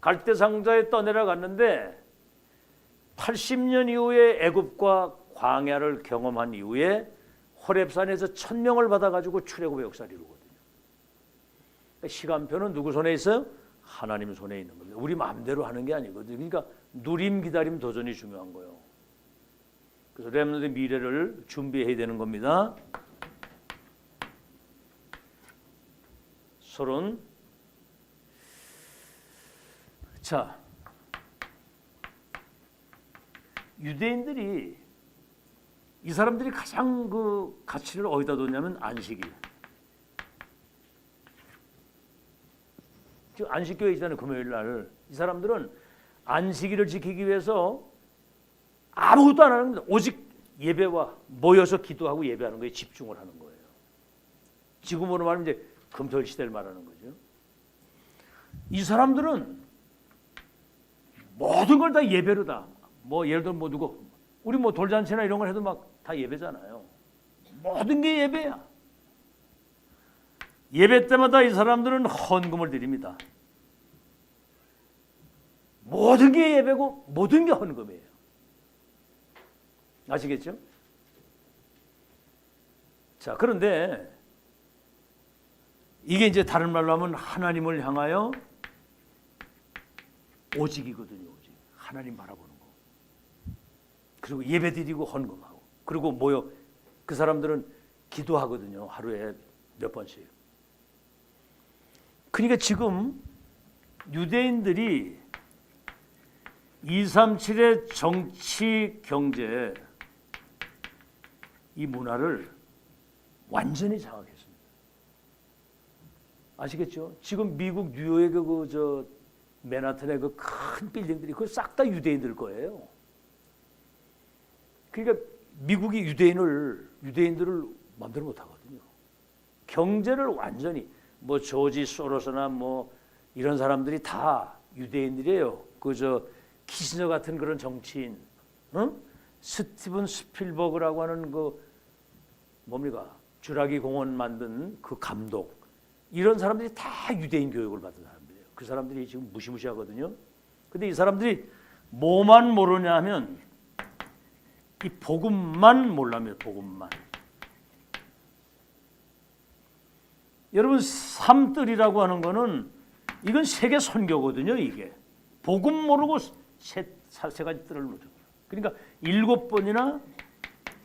갈대상자에 떠내려 갔는데 80년 이후에 애굽과 광야를 경험한 이후에 호렙산에서 1000명을 받아가지고 출애굽의 역사를 이루거든요. 시간표는 누구 손에 있어요? 하나님 손에 있는 겁니다. 우리 마음대로 하는 게 아니거든요. 그러니까 누림, 기다림, 도전이 중요한 거예요. 그래서 렘넌트의 미래를 준비해야 되는 겁니다. 서론. 자, 유대인들이 이 사람들이 가장 그 가치를 어디다 뒀냐면 안식일. 지금 안식교회 있잖아요. 금요일 날. 이 사람들은 안식일을 지키기 위해서 아무것도 안 하는 겁니다. 오직 예배와 모여서 기도하고 예배하는 거에 집중을 하는 거예요. 지금으로 말하면 이제 금토일 시대를 말하는 거죠. 이 사람들은 모든 걸 다 예배로 다. 뭐 예를 들어 뭐 누구 우리 뭐 돌잔치나 이런 걸 해도 막 다 예배잖아요. 모든 게 예배야. 예배 때마다 이 사람들은 헌금을 드립니다. 모든 게 예배고 모든 게 헌금이에요. 아시겠죠? 자, 그런데 이게 이제 다른 말로 하면 하나님을 향하여 오직이거든요. 오직. 하나님 바라보는 거. 그리고 예배드리고 헌금하고. 그리고 모여 그 사람들은 기도하거든요. 하루에 몇 번씩. 그러니까 지금 유대인들이 237의 정치, 경제 이 문화를 완전히 장악했습니다. 아시겠죠? 지금 미국 뉴욕의 그 맨하탄의 그 큰 빌딩들이 그거 싹 다 유대인들 거예요. 그러니까 미국이 유대인들을 마음대로 못 하거든요. 경제를 완전히 뭐 조지 소로스나 뭐 이런 사람들이 다 유대인들이에요. 키시너 같은 그런 정치인, 스티븐 스필버그라고 하는 그 뭡니까? 주라기 공원 만든 그 감독, 이런 사람들이 다 유대인 교육을 받은 사람들이에요. 그 사람들이 지금 무시무시하거든요. 근데 이 사람들이 뭐만 모르냐 하면 이 복음만 몰라요. 복음만. 여러분, 삼뜰이라고 하는 거는 이건 세계 선교거든요. 이게 복음 모르고 세 가지 뜰을 놓죠. 그러니까 7번이나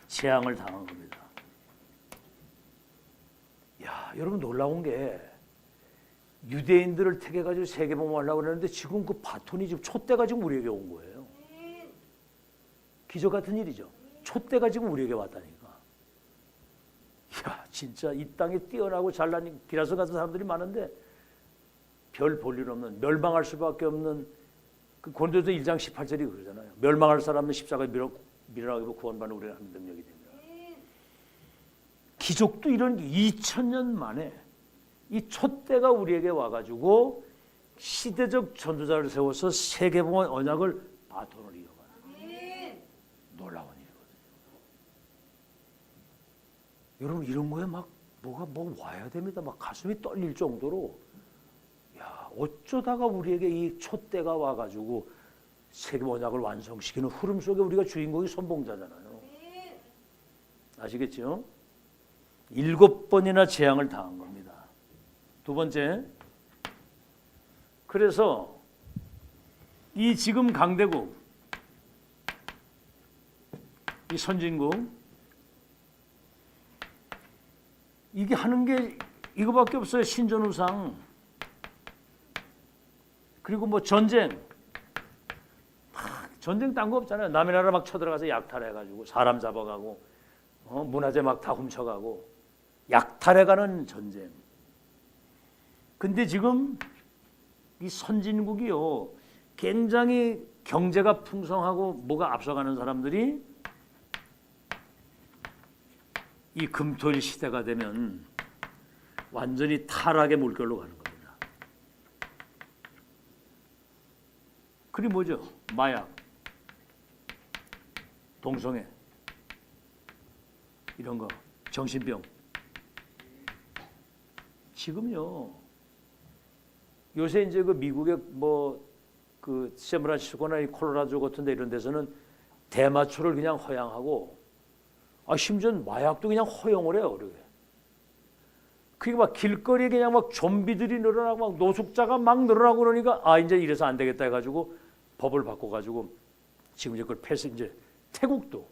재앙을 당한 겁니다. 야, 여러분 놀라운 게 유대인들을 택해가지고 세계복음하려고 그러는데 지금 그 바톤이 지금 촛대가 지금 우리에게 온 거예요. 기적 같은 일이죠. 촛대가 지금 우리에게 왔다니까. 야, 진짜 이 땅에 뛰어나고 잘난 기라성 같은 사람들이 많은데 별 볼 일 없는, 멸망할 수밖에 없는, 그 고린도서 1장 18절이 그러잖아요. 멸망할 사람은 십자가에 밀어나가고 구원받는 우리가 하는 능력이 됩니다. 기적도 이런 2000년 만에 이 촛대가 우리에게 와가지고 시대적 전도자를 세워서 세계복음의 언약을 바톤을 이어가는 놀라운 일이거든요. 여러분, 이런 거에 막 뭐가 와야 됩니다. 막 가슴이 떨릴 정도로, 야, 어쩌다가 우리에게 이 촛대가 와가지고 세계 언약을 완성시키는 흐름 속에 우리가 주인공이 선봉자잖아요. 아시겠죠? 7번이나 재앙을 당한 겁니다. 두 번째, 그래서 이 지금 강대국, 이 선진국, 이게 하는 게 이거밖에 없어요. 신전우상, 그리고 뭐 전쟁, 전쟁 딴 거 없잖아요. 남의 나라 막 쳐들어가서 약탈해가지고 사람 잡아가고, 문화재 막 다 훔쳐가고 약탈해가는 전쟁. 근데 지금 이 선진국이요, 굉장히 경제가 풍성하고 뭐가 앞서가는 사람들이 이 금토일 시대가 되면 완전히 타락의 물결로 가는 겁니다. 그게 뭐죠? 마약, 동성애 이런 거, 정신병. 지금요. 요새 이제 그 미국의 뭐 그 샌프란시스코나 콜로라도 같은 데 이런 데서는 대마초를 그냥 허용하고 심지어 마약도 그냥 허용을 해요. 그러게. 그게 막 길거리에 그냥 막 좀비들이 늘어나고 막 노숙자가 막 늘어나고 그러니까 이제 이래서 안 되겠다 해가지고 법을 바꿔가지고 지금 이제 그걸 폐쇄. 이제 태국도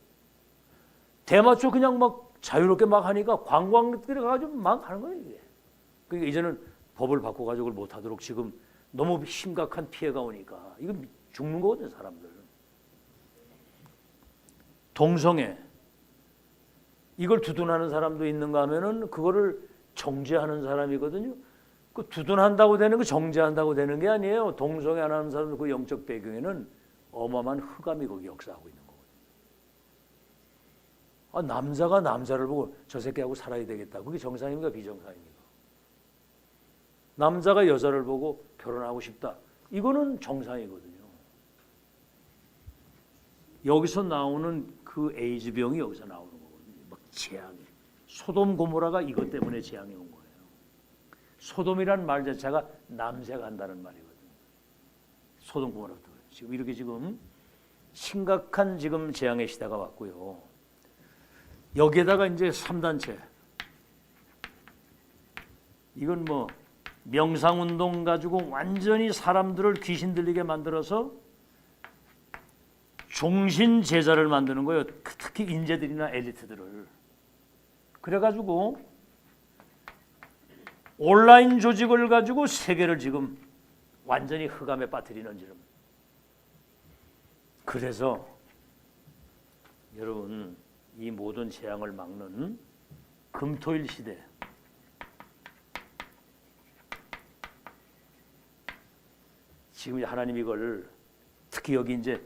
대마초 그냥 막 자유롭게 막 하니까 관광객들이 가가지고 막 하는 거예요 이게. 그러니까 이제는 법을 바꿔가지고 그걸 못하도록 지금 너무 심각한 피해가 오니까 이거 죽는 거거든요 사람들. 동성애 이걸 두둔하는 사람도 있는가 하면은 그거를 정죄하는 사람이거든요. 그 두둔한다고 되는 거 정죄한다고 되는 게 아니에요. 동성애 안 하는 사람들 그 영적 배경에는 어마어마한 흑암이 거기 역사하고 있는 거거든요. 남자가 남자를 보고 저 새끼하고 살아야 되겠다. 그게 정상입니까 비정상입니까? 남자가 여자를 보고 결혼하고 싶다. 이거는 정상이거든요. 여기서 나오는 그 에이즈병이 여기서 나오는 거거든요. 막 재앙이. 소돔 고모라가 이것 때문에 재앙이 온 거예요. 소돔이란 말 자체가 남색한다는 말이거든요. 소돔 고모라도 지금 이렇게 지금 심각한 지금 재앙의 시대가 왔고요. 여기에다가 이제 3단체. 이건 뭐 명상운동 가지고 완전히 사람들을 귀신 들리게 만들어서 종신 제자를 만드는 거예요. 특히 인재들이나 엘리트들을. 그래가지고 온라인 조직을 가지고 세계를 지금 완전히 흑암에 빠뜨리는 지름. 그래서 여러분 이 모든 재앙을 막는 금토일 시대. 지금 하나님 이걸 특히 여기 이제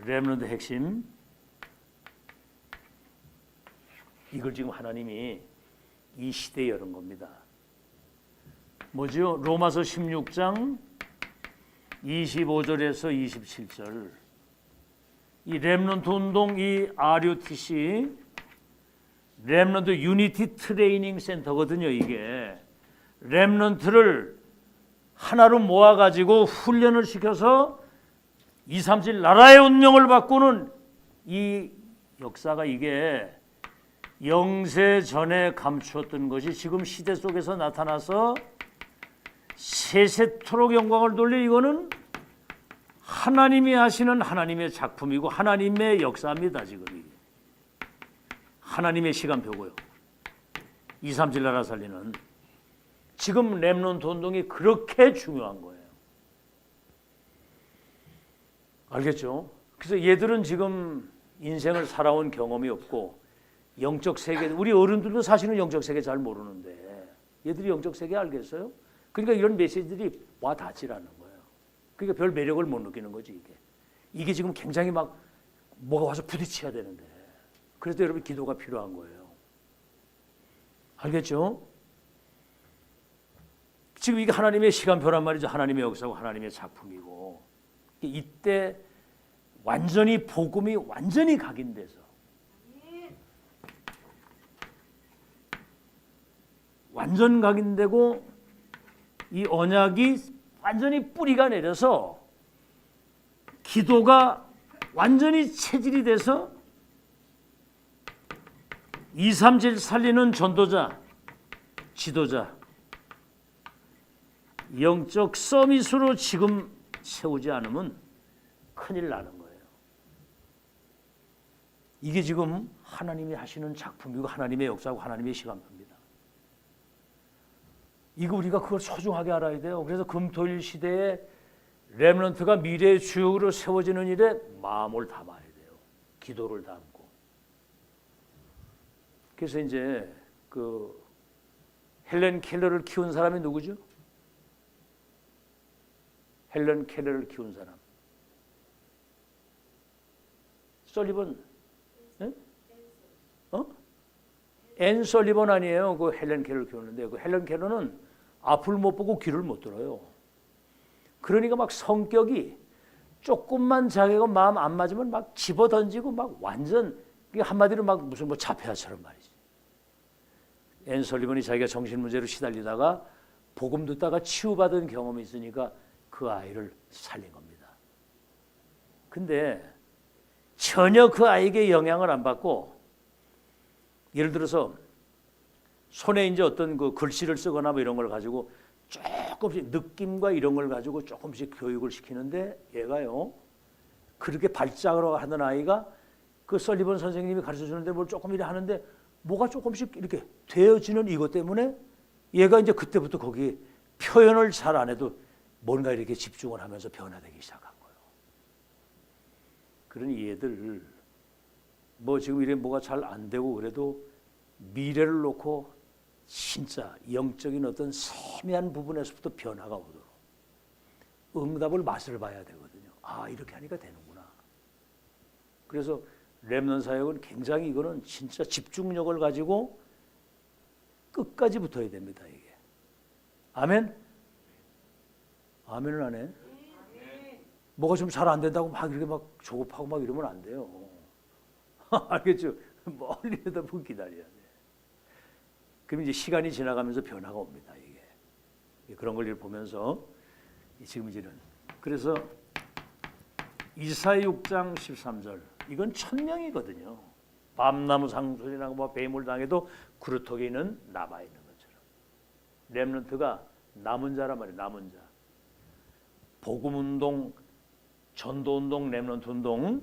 렘넌트 핵심 이걸 지금 하나님이 이 시대에 여는 겁니다. 뭐죠? 로마서 16장 25절에서 27절 이 렘넌트 운동 이 RUTC 렘넌트 유니티 트레이닝 센터거든요. 이게 렘넌트를 하나로 모아가지고 훈련을 시켜서 2, 3, 7 나라의 운명을 바꾸는 이 역사가 이게 영세 전에 감추었던 것이 지금 시대 속에서 나타나서 세세토록 영광을 돌릴 이거는 하나님이 하시는 하나님의 작품이고 하나님의 역사입니다. 지금 이게 하나님의 시간표고요. 2, 3, 7 나라 살리는 지금 렘넌트 운동이 그렇게 중요한 거예요. 알겠죠? 그래서 얘들은 지금 인생을 살아온 경험이 없고 영적 세계, 우리 어른들도 사실은 영적 세계 잘 모르는데 얘들이 영적 세계 알겠어요? 그러니까 이런 메시지들이 와 닿지라는 거예요. 그러니까 별 매력을 못 느끼는 거지 이게. 이게 지금 굉장히 막 뭐가 와서 부딪혀야 되는데 그래서 여러분 기도가 필요한 거예요. 알겠죠? 지금 이게 하나님의 시간표란 말이죠. 하나님의 역사고 하나님의 작품이고 이때 완전히 복음이 완전히 각인돼서 완전 각인되고 이 언약이 완전히 뿌리가 내려서 기도가 완전히 체질이 돼서 2, 3, 7 살리는 전도자, 지도자 영적 서밋으로 지금 세우지 않으면 큰일 나는 거예요. 이게 지금 하나님이 하시는 작품이고 하나님의 역사고 하나님의 시간표입니다. 이거 우리가 그걸 소중하게 알아야 돼요. 그래서 금토일 시대에 렘넌트가 미래의 주역으로 세워지는 일에 마음을 담아야 돼요. 기도를 담고. 그래서 이제 그 헬렌 켈러를 키운 사람이 누구죠? 헬렌 켈러를 키운 사람. 설리번, 네? 앤 설리번 아니에요. 그 헬렌 켈러를 키우는데 그 헬렌 켈러는 앞을 못 보고 귀를 못 들어요. 그러니까 막 성격이 조금만 자기가 마음 안 맞으면 막 집어던지고 막 완전 한마디로 막 무슨 뭐 자폐아처럼 말이지. 앤 설리번이 자기가 정신 문제로 시달리다가 복음 듣다가 치유받은 경험이 있으니까 그 아이를 살린 겁니다. 근데 전혀 그 아이에게 영향을 안 받고, 예를 들어서 손에 이제 어떤 그 글씨를 쓰거나 뭐 이런 걸 가지고 조금씩 느낌과 이런 걸 가지고 조금씩 교육을 시키는데, 얘가요 그렇게 발작으로 하던 아이가 그 설리번 선생님이 가르쳐 주는데 뭘 조금 이래 하는데 뭐가 조금씩 이렇게 되어지는 이것 때문에 얘가 이제 그때부터 거기 표현을 잘 안 해도 뭔가 이렇게 집중을 하면서 변화되기 시작한 거예요. 그러니 얘들 뭐 지금 이래 뭐가 잘 안 되고 그래도 미래를 놓고 진짜 영적인 어떤 세미한 부분에서부터 변화가 오도록 응답을 맛을 봐야 되거든요. 아, 이렇게 하니까 되는구나. 그래서 렘넌트 사역은 굉장히 이거는 진짜 집중력을 가지고 끝까지 붙어야 됩니다. 이게. 아멘? 아멘을 안 해? 뭐가 좀 잘 안 된다고 막 이렇게 막 조급하고 막 이러면 안 돼요. 알겠죠? 멀리 내다보고 기다려야 돼. 그럼 이제 시간이 지나가면서 변화가 옵니다. 이게 그런 걸 보면서 지금 이제는 그래서 이사야 6장 13절 이건 천명이거든요. 밤나무 상소리 나고 뭐 뱀을 당해도 그루터기는 남아 있는 것처럼 렘넌트가 남은 자란 말이에요. 남은 자. 복음 운동, 전도 운동, 렘넌트 운동,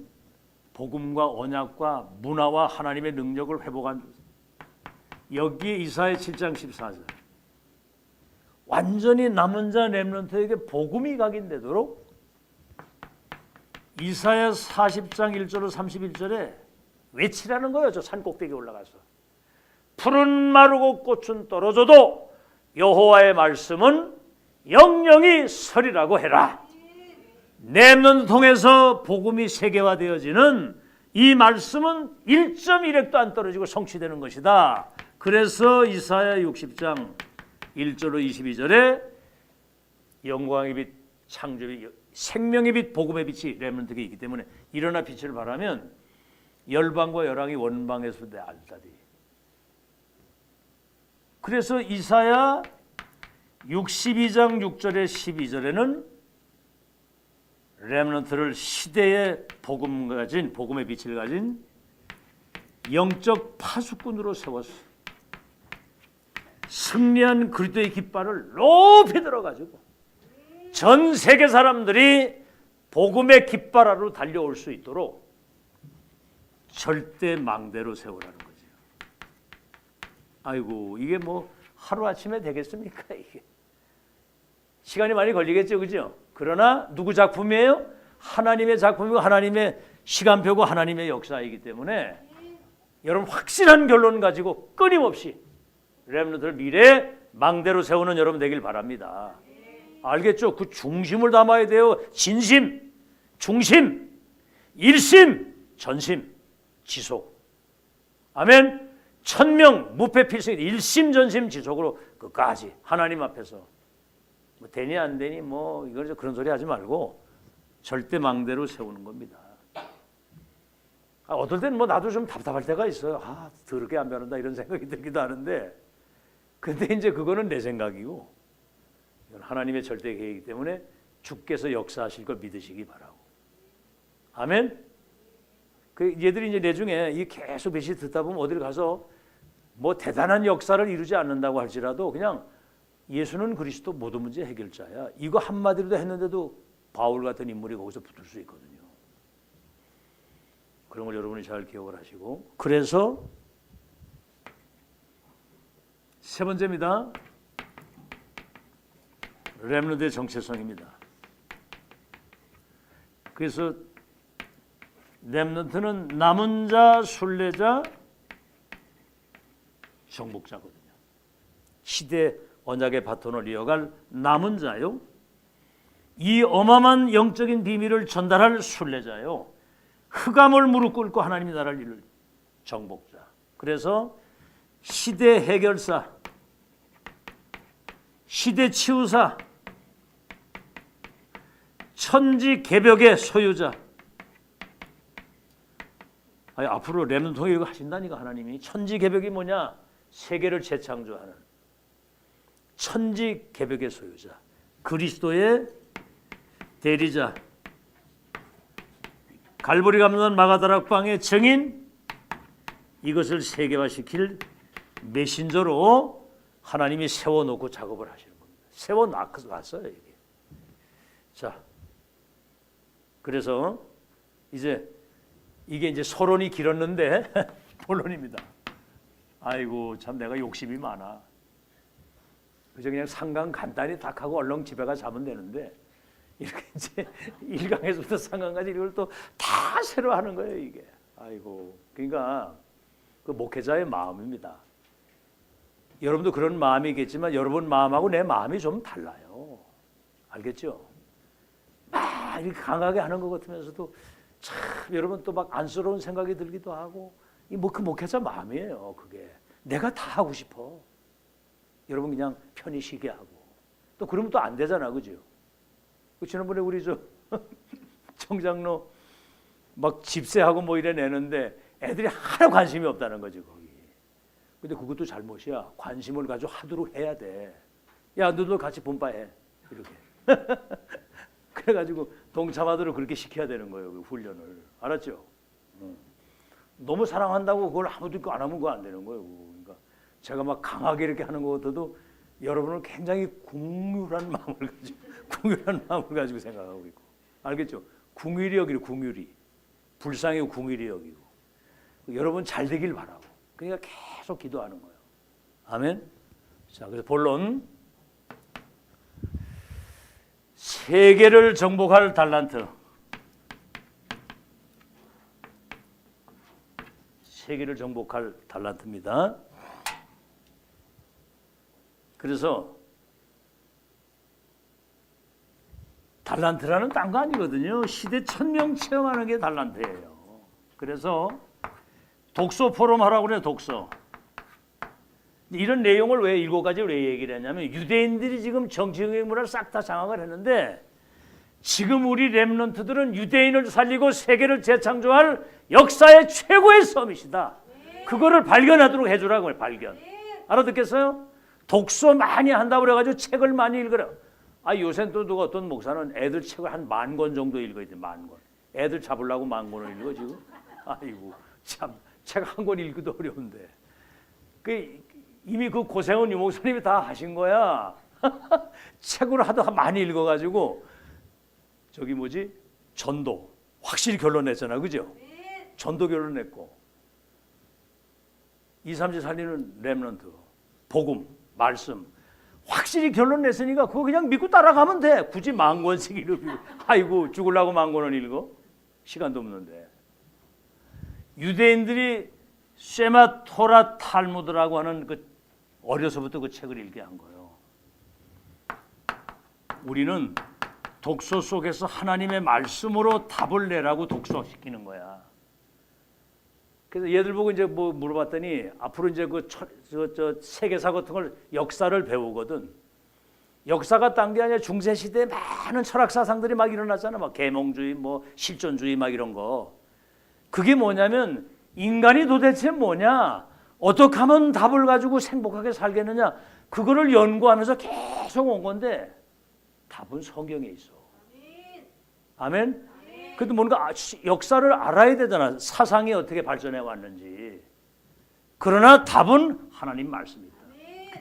복음과 언약과 문화와 하나님의 능력을 회복한 여기에 이사야 7장 14절 완전히 남은 자 렘넌트에게 복음이 각인되도록 이사야 40장 1절로 31절에 외치라는 거예요. 저 산 꼭대기에 올라가서 풀은 마르고 꽃은 떨어져도 여호와의 말씀은 영영이 서리라고 해라. 렘넌트 통해서 복음이 세계화되어지는 이 말씀은 1.1핵도 안 떨어지고 성취되는 것이다. 그래서 이사야 60장 1절로 22절에 영광의 빛, 창조의 빛, 생명의 빛, 복음의 빛이 렘넌트에게 있기 때문에 일어나 빛을 발하면 열방과 열왕이 원방에서 알다리. 그래서 이사야 62장 6절에 12절에는 렘넌트를 시대의 복음 가진 복음의 빛을 가진 영적 파수꾼으로 세웠어. 승리한 그리스도의 깃발을 높이 들어가지고 전 세계 사람들이 복음의 깃발 아래로 달려올 수 있도록 절대 망대로 세우라는 거죠. 아이고 이게 뭐 하루아침에 되겠습니까? 이게 시간이 많이 걸리겠죠, 그죠? 그러나 누구 작품이에요? 하나님의 작품이고 하나님의 시간표고 하나님의 역사이기 때문에 여러분 확실한 결론 가지고 끊임없이 렘넌트를 미래에 망대로 세우는 여러분 되길 바랍니다. 알겠죠? 그 중심을 담아야 돼요. 진심, 중심, 일심, 전심, 지속. 아멘. 천명, 무패 필승, 일심, 전심, 지속으로 끝까지 하나님 앞에서 뭐 되니 안 되니 뭐 이거 그런 소리 하지 말고 절대 망대로 세우는 겁니다. 어떨 때는 뭐 나도 좀 답답할 때가 있어요. 아, 더럽게 안 변한다 이런 생각이 들기도 하는데, 근데 이제 그거는 내 생각이고 이건 하나님의 절대 계획이기 때문에 주께서 역사하실 걸 믿으시기 바라고. 아멘. 그 얘들이 이제 내중에 이 계속 메시지 듣다 보면 어딜 가서 뭐 대단한 역사를 이루지 않는다고 할지라도 그냥 예수는 그리스도 모든 문제 해결자야. 이거 한마디로도 했는데도 바울 같은 인물이 거기서 붙을 수 있거든요. 그런 걸 여러분이 잘 기억을 하시고. 그래서 세 번째입니다. 렘넌트의 정체성입니다. 그래서 렘넌트는 남은 자, 순례자, 정복자거든요. 시대 언약의 바톤을 이어갈 남은 자요. 이 어마어마한 영적인 비밀을 전달할 순례자요. 흑암을 무릎 꿇고 하나님의 나라를 이룰 정복자. 그래서 시대 해결사, 시대 치유사, 천지 개벽의 소유자. 아니, 앞으로 렘넌트 이거 하신다니까 하나님이. 천지 개벽이 뭐냐? 세계를 재창조하는 천지 개벽의 소유자, 그리스도의 대리자, 갈보리 감non 마가다락방의 증인, 이것을 세계화시킬 메신저로 하나님이 세워놓고 작업을 하시는 겁니다. 세워놨어요 이게. 자, 그래서 이제 이게 이제 서론이 길었는데 본론입니다. 아이고 참 내가 욕심이 많아. 그저 그냥 상강 간단히 딱 하고 얼른 집에 가서 자면 되는데 이렇게 이제 1강에서부터 3강까지 이걸 또 다 새로 하는 거예요 이게. 아이고, 그러니까 그 목회자의 마음입니다. 여러분도 그런 마음이겠지만 여러분 마음하고 내 마음이 좀 달라요. 알겠죠? 막 이렇게 강하게 하는 것 같으면서도 참 여러분 또 막 안쓰러운 생각이 들기도 하고, 이 뭐 그 목회자 마음이에요. 그게 내가 다 하고 싶어. 여러분 그냥 편히 쉬게 하고, 또 그러면 또 안 되잖아, 그죠? 지난번에 우리 저 청장로 막 집세하고 뭐 이래 내는데 애들이 하나 관심이 없다는 거지 거기. 근데 그것도 잘못이야. 관심을 가지고 하도록 해야 돼. 야, 너도 같이 본바해 이렇게. 그래가지고 동참하도록 그렇게 시켜야 되는 거예요, 그 훈련을. 알았죠? 너무 사랑한다고 그걸 아무도 안 하면 그거 안 되는 거예요. 그러니까 제가 막 강하게 이렇게 하는 것 같아도 여러분은 굉장히 궁휼한 마음을 가지고 생각하고 있고. 알겠죠? 궁휼이 여기로 궁휼이. 불쌍히 궁휼이 여기고. 여러분 잘 되길 바라고. 그러니까 계속 기도하는 거예요. 아멘. 자, 그래서 본론. 세계를 정복할 달란트. 세계를 정복할 달란트입니다. 그래서 달란트라는 딴 거 아니거든요. 시대 천명 체험하는 게 달란트예요. 그래서 독서 포럼 하라고 그래요. 독서. 이런 내용을 왜 7가지를 왜 얘기를 했냐면, 유대인들이 지금 정치적인 문화를 싹 다 장악을 했는데 지금 우리 렘넌트들은 유대인을 살리고 세계를 재창조할 역사의 최고의 서밋이다. 그거를 발견하도록 해주라고. 발견. 알아듣겠어요? 독서 많이 한다고 그래가지고 책을 많이 읽으라. 아, 요새 또 누가 어떤 목사는 애들 책을 한 10,000권 정도 읽어야 돼. 10,000권. 애들 잡으려고 10,000권을 읽어 지금. 아이고 참, 책 한 권 읽기도 어려운데. 이미 그 고생은 유 목사님이 다 하신 거야. 책으로 하도 많이 읽어가지고 저기 뭐지? 전도 확실히 결론냈잖아, 그죠? 전도 결론냈고, 2, 3지 살리는 렘넌트, 복음, 말씀 확실히 결론냈으니까 그거 그냥 믿고 따라가면 돼. 굳이 10,000권씩 읽고, 아이고 죽으려고 10,000권을 읽어? 시간도 없는데. 유대인들이 쉐마 토라 탈무드라고 하는 그 어려서부터 그 책을 읽게 한 거예요. 우리는 독서 속에서 하나님의 말씀으로 답을 내라고 독서시키는 거야. 그래서 얘들 보고 이제 뭐 물어봤더니 앞으로 이제 저 세계사 같은 걸 역사를 배우거든. 역사가 딴 게 아니라 중세 시대에 많은 철학 사상들이 막 일어났잖아. 막 계몽주의, 뭐 실존주의 막 이런 거. 그게 뭐냐면 인간이 도대체 뭐냐? 어떻게 하면 답을 가지고 행복하게 살겠느냐? 그거를 연구하면서 계속 온 건데 답은 성경에 있어. 아멘? 그래도 뭔가 역사를 알아야 되잖아. 사상이 어떻게 발전해 왔는지. 그러나 답은 하나님 말씀입니다.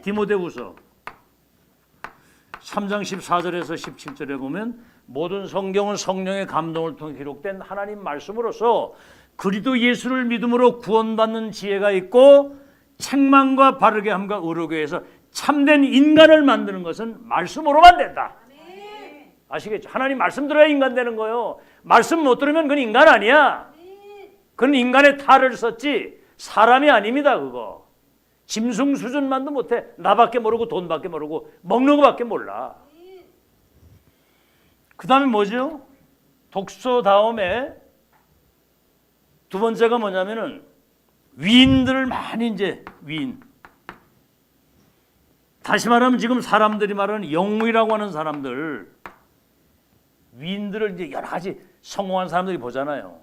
디모데후서 3장 14절에서 17절에 보면 모든 성경은 성령의 감동을 통해 기록된 하나님 말씀으로서 그리스도 예수를 믿음으로 구원받는 지혜가 있고 책망과 바르게 함과 의롭게 해서 참된 인간을 만드는 것은 말씀으로만 된다. 아시겠죠? 하나님 말씀 들어야 인간 되는 거예요. 말씀 못 들으면 그건 인간 아니야. 그건 인간의 탈을 썼지 사람이 아닙니다. 그거 짐승 수준만도 못해. 나밖에 모르고 돈밖에 모르고 먹는 거밖에 몰라. 그 다음에 뭐죠? 독서 다음에 두 번째가 뭐냐면은 위인들을 많이 이제 위인. 다시 말하면 지금 사람들이 말하는 영웅이라고 하는 사람들, 위인들을 이제 여러 가지 성공한 사람들이 보잖아요.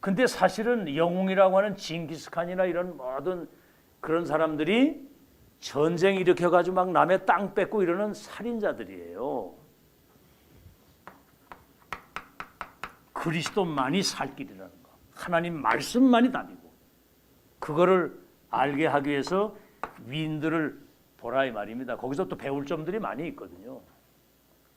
근데 사실은 영웅이라고 하는 징기스칸이나 이런 모든 그런 사람들이 전쟁 일으켜가지고 막 남의 땅 뺏고 이러는 살인자들이에요. 그리스도만이 살 길이라는 거, 하나님 말씀만이 답이고, 그거를 알게 하기 위해서 위인들을 보라 이 말입니다. 거기서 또 배울 점들이 많이 있거든요.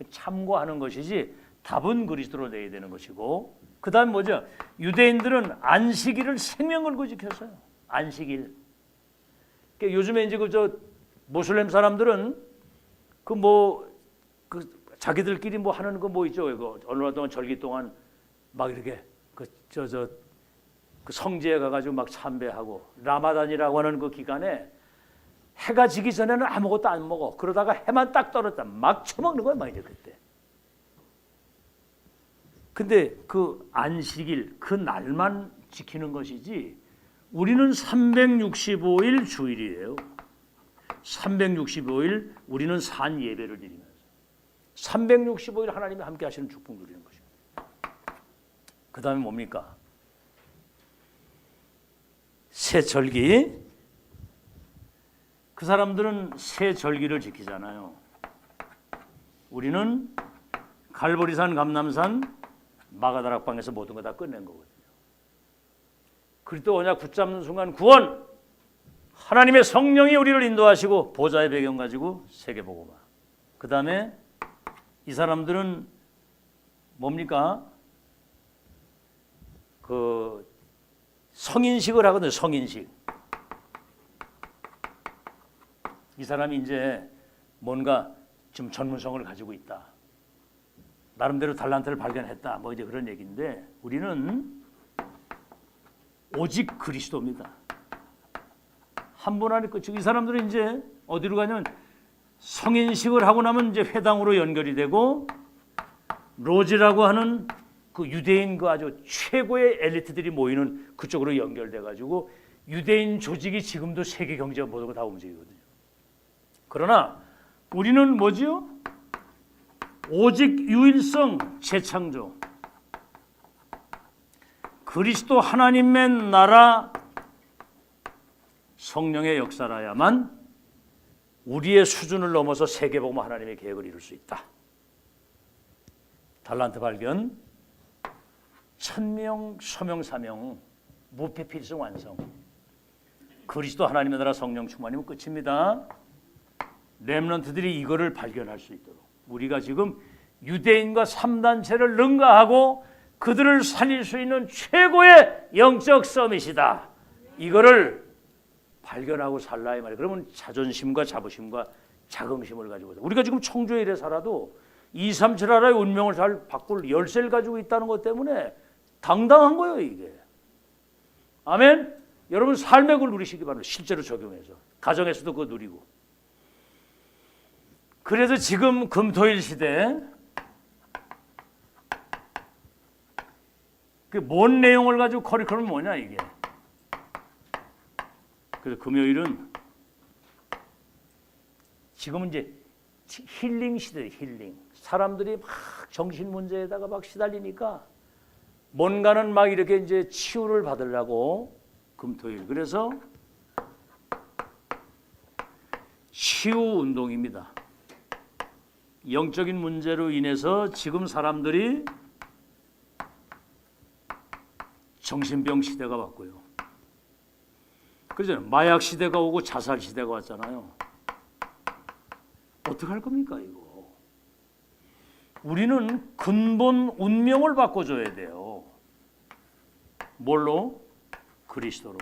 참고하는 것이지 답은 그리스도로 내야 되는 것이고, 그 다음 뭐죠? 유대인들은 안식일을 생명 걸고 지켰어요. 안식일. 그러니까 요즘에 이제 저 모슬렘 사람들은 자기들끼리 뭐 하는 거 뭐 있죠? 이거 얼마 동안 절기 동안 막 이렇게 그 성지에 가가지고 막 참배하고, 라마단이라고 하는 그 기간에 해가 지기 전에는 아무것도 안 먹어. 그러다가 해만 딱 떨어졌다 막 처먹는 거야, 막 이제 그때. 근데 그 안식일 그 날만 지키는 것이지, 우리는 365일 주일이에요. 365일 우리는 산 예배를 드리면서 365일 하나님이 함께 하시는 축복 누리는 것입니다. 그 다음에 뭡니까? 새 절기. 그 사람들은 새 절기를 지키잖아요. 우리는 갈보리산, 감남산, 마가다락방에서 모든 거 다 끝낸 거거든요. 그리스도 언약 붙잡는 순간 구원, 하나님의 성령이 우리를 인도하시고 보좌의 배경 가지고 세계복음화. 그 다음에 이 사람들은 뭡니까? 그 성인식을 하거든요. 성인식. 이 사람이 이제 뭔가 좀 전문성을 가지고 있다, 나름대로 달란트를 발견했다, 뭐 이제 그런 얘기인데, 우리는 오직 그리스도입니다. 한 분 안에 끝이고, 이 사람들은 이제 어디로 가냐면 성인식을 하고 나면 이제 회당으로 연결이 되고, 로지라고 하는 그 유대인 그 아주 최고의 엘리트들이 모이는 그쪽으로 연결돼 가지고 유대인 조직이 지금도 세계 경제가 모든 거 다 움직이거든요. 그러나 우리는 뭐지요? 오직 유일성 재창조, 그리스도 하나님의 나라, 성령의 역사라야만 우리의 수준을 넘어서 세계복음 하나님의 계획을 이룰 수 있다. 달란트 발견, 천명, 소명, 사명, 무패 필승 완성. 그리스도 하나님의 나라 성령 충만이면 끝입니다. 렘넌트들이 이거를 발견할 수 있도록 우리가 지금 유대인과 3단체를 능가하고 그들을 살릴 수 있는 최고의 영적 서밋이다. 이거를 발견하고 살라 이 말이에요. 그러면 자존심과 자부심과 자긍심을 가지고, 우리가 지금 청주에 이래 살아도 237 나라의 운명을 잘 바꿀 열쇠를 가지고 있다는 것 때문에 당당한 거예요, 이게. 아멘. 여러분 삶의 걸 누리시기 바랍니다. 실제로 적용해서 가정에서도 그거 누리고. 그래서 지금 금토일 시대 그 뭔 내용을 가지고 커리큘럼이 뭐냐 이게. 그래서 금요일은 지금은 이제 힐링 시대예요. 힐링. 사람들이 막 정신 문제에다가 막 시달리니까 뭔가는 막 이렇게 이제 치유를 받으려고 금토일. 그래서 치유 운동입니다. 영적인 문제로 인해서 지금 사람들이 정신병 시대가 왔고요. 그렇잖아요. 마약 시대가 오고 자살 시대가 왔잖아요. 어떻게 할 겁니까 이거? 우리는 근본 운명을 바꿔줘야 돼요. 뭘로? 그리스도로.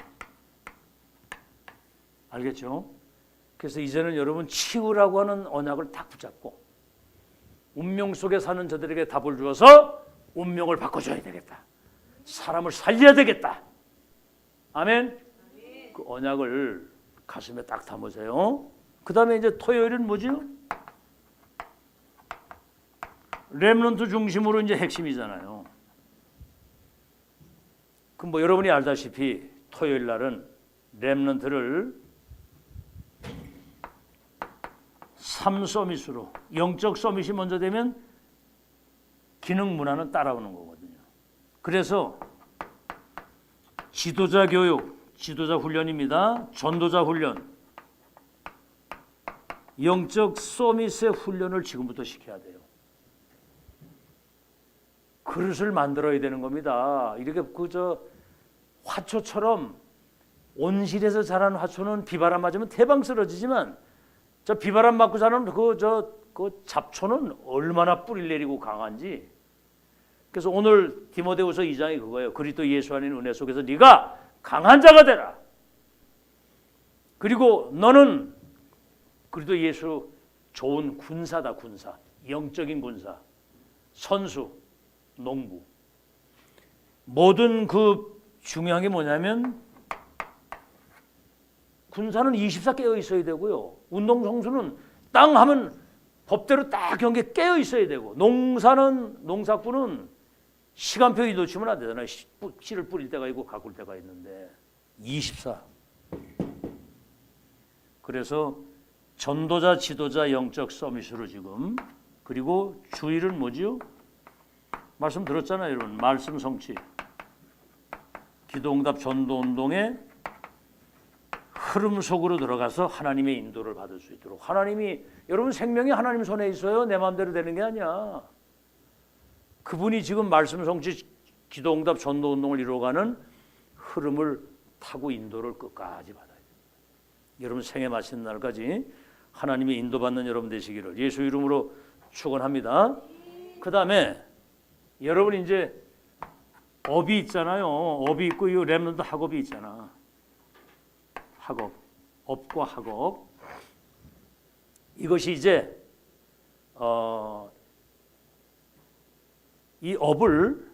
알겠죠? 그래서 이제는 여러분 치유라고 하는 언약을 딱 붙잡고 운명 속에 사는 저들에게 답을 주어서 운명을 바꿔줘야 되겠다. 사람을 살려야 되겠다. 아멘. 그 언약을 가슴에 딱 담으세요. 그 다음에 이제 토요일은 뭐죠? 렘넌트 중심으로 이제 핵심이잖아요. 그럼 뭐 여러분이 알다시피 토요일 날은 렘넌트를 3서밋으로, 영적 서밋이 먼저 되면 기능 문화는 따라오는 거거든요. 그래서 지도자 교육, 지도자 훈련입니다. 전도자 훈련, 영적 서밋의 훈련을 지금부터 시켜야 돼요. 그릇을 만들어야 되는 겁니다. 이렇게 화초처럼 온실에서 자란 화초는 비바람 맞으면 대방 쓰러지지만 저 비바람 맞고 자란 그 잡초는 얼마나 뿌리를 내리고 강한지. 그래서 오늘 디모데후서 2장이 그거예요. 그리스도 예수 안에 있는 은혜 속에서 네가 강한 자가 되라. 그리고 너는 그리스도 예수 좋은 군사다. 군사, 영적인 군사, 선수, 농부. 모든 그 중요한 게 뭐냐면 군사는 24 깨어 있어야 되고요. 운동선수는 땅 하면 법대로 딱 경기에 깨어 있어야 되고, 농사꾼은 시간표에 놓치면 안 되잖아요. 씨를 뿌릴 때가 있고 가꿀 때가 있는데 24. 그래서 전도자, 지도자, 영적 서밋으로 지금, 그리고 주일은 뭐지요? 말씀 들었잖아요, 여러분. 말씀 성취, 기도응답, 전도운동의 흐름 속으로 들어가서 하나님의 인도를 받을 수 있도록. 하나님이, 여러분 생명이 하나님 손에 있어요. 내 마음대로 되는 게 아니야. 그분이 지금 말씀 성취, 기도응답, 전도운동을 이루어가는 흐름을 타고 인도를 끝까지 받아야 돼요. 여러분 생애 마치는 날까지 하나님의 인도받는 여러분 되시기를 예수 이름으로 축원합니다. 그 다음에 여러분 이제 업이 있잖아요. 업이 있고 이 렘넌트 학업이 있잖아. 학업, 업과 학업. 이것이 이제 이 업을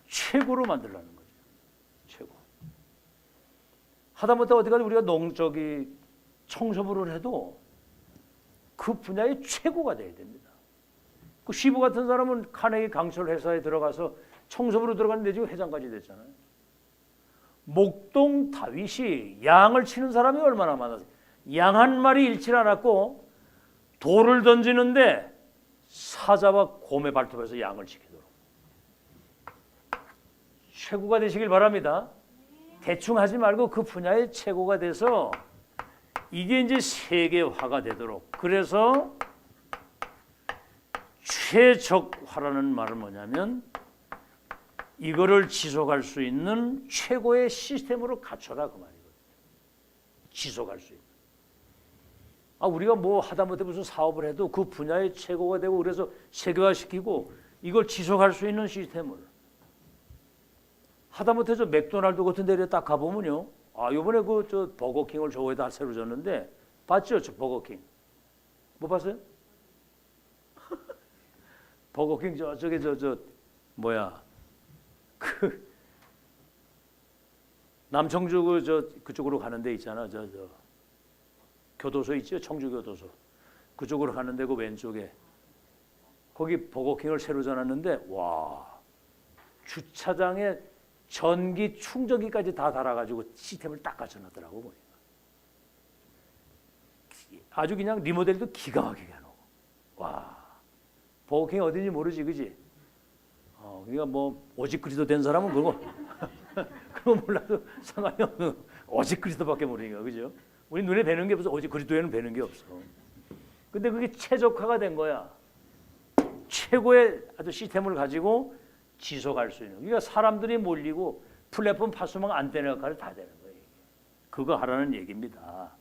최고로 만들라는 거죠. 최고. 하다못해 어디까지 우리가 청소부를 해도 그 분야의 최고가 돼야 됩니다. 그 시부 같은 사람은 카네기 강철 회사에 들어가서 청소부로 들어갔는데 지금 회장까지 됐잖아요. 목동 다윗이 양을 치는 사람이 얼마나 많았어요. 양 한 마리 잃지 않았고 돌을 던지는데 사자와 곰의 발톱에서 양을 지키도록. 최고가 되시길 바랍니다. 대충 하지 말고 그 분야의 최고가 돼서 이게 이제 세계화가 되도록. 그래서 최적화라는 말은 뭐냐면 이거를 지속할 수 있는 최고의 시스템으로 갖춰라 그 말이거든요. 지속할 수 있는. 우리가 뭐 하다못해 무슨 사업을 해도 그 분야의 최고가 되고 그래서 세계화시키고 이걸 지속할 수 있는 시스템을. 하다못해 저 맥도날드 같은 데를 딱 가보면요. 요번에 저 버거킹을 저거에다 새로 줬는데 봤죠? 저 버거킹. 못 봤어요? 버거킹 저쪽에 남청주 그쪽으로 가는 데 있잖아. 교도소 있죠? 청주교도소. 그쪽으로 가는데 그 왼쪽에 거기 버거킹을 새로 져놨는데 와, 주차장에 전기 충전기까지 다 달아가지고 시스템을 딱 갖춰놨더라고 보니까. 아주 그냥 리모델도 기가 막히게 해놓고. 와, 버거킹이 어딘지 모르지, 그지? 그러니까 뭐 오직 그리스도 된 사람은 그거 그거 몰라도 상관이 없는, 오직 그리스도밖에 모르니까, 그죠? 우리 눈에 뵈는 게 없어. 오직 그리스도에는 뵈는 게 없어. 근데 그게 최적화가 된 거야. 최고의 아주 시스템을 가지고 지속할 수 있는. 그러니까 사람들이 몰리고 플랫폼 파수망 안테나 역할을 다 되는 거예요. 그거 하라는 얘기입니다.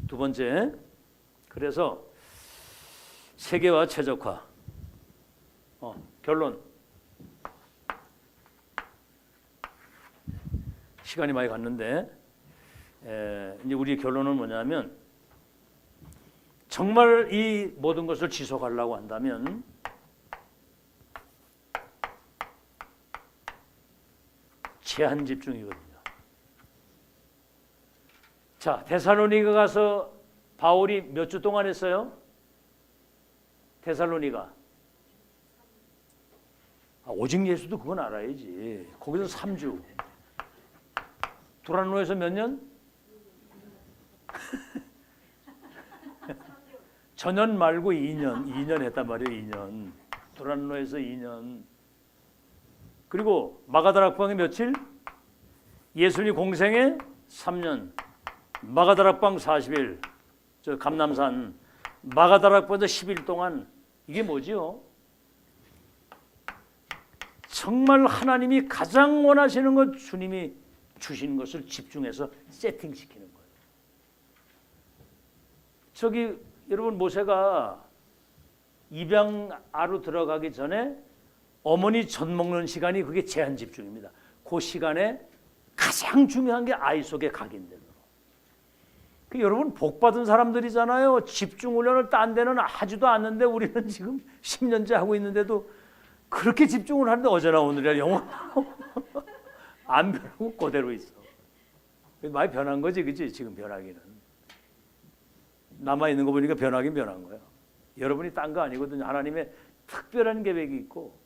두 번째, 그래서 세계화 최적화. 결론. 시간이 많이 갔는데 이제 우리 결론은 뭐냐면 정말 이 모든 것을 지속하려고 한다면 제한 집중이거든요. 자, 데살로니가 가서 바울이 몇 주 동안 했어요? 데살로니가. 오직 예수도 그건 알아야지. 거기서 3주. 두란노에서 몇 년? 전년 말고 2년 했단 말이에요. 2년. 두란노에서 2년. 그리고 마가다락방이 며칠? 예수님 공생에 3년. 마가다락방 40일. 저 감남산 마가다락방에서 10일 동안. 이게 뭐지요? 정말 하나님이 가장 원하시는 것, 주님이 주신 것을 집중해서 세팅시키는 거예요. 저기 여러분, 모세가 입양아로 들어가기 전에 어머니 젖 먹는 시간이 그게 제한 집중입니다. 그 시간에 가장 중요한 게 아이 속의 각인대로. 여러분, 복 받은 사람들이잖아요. 집중 훈련을 딴 데는 하지도 않는데 우리는 지금 10년째 하고 있는데도 그렇게 집중을 하는데 어제나 오늘이나 영원 안 변하고 그대로 있어. 많이 변한 거지, 그치? 지금 변하기는. 남아있는 거 보니까 변하긴 변한 거야. 여러분이 딴 거 아니거든요. 하나님의 특별한 계획이 있고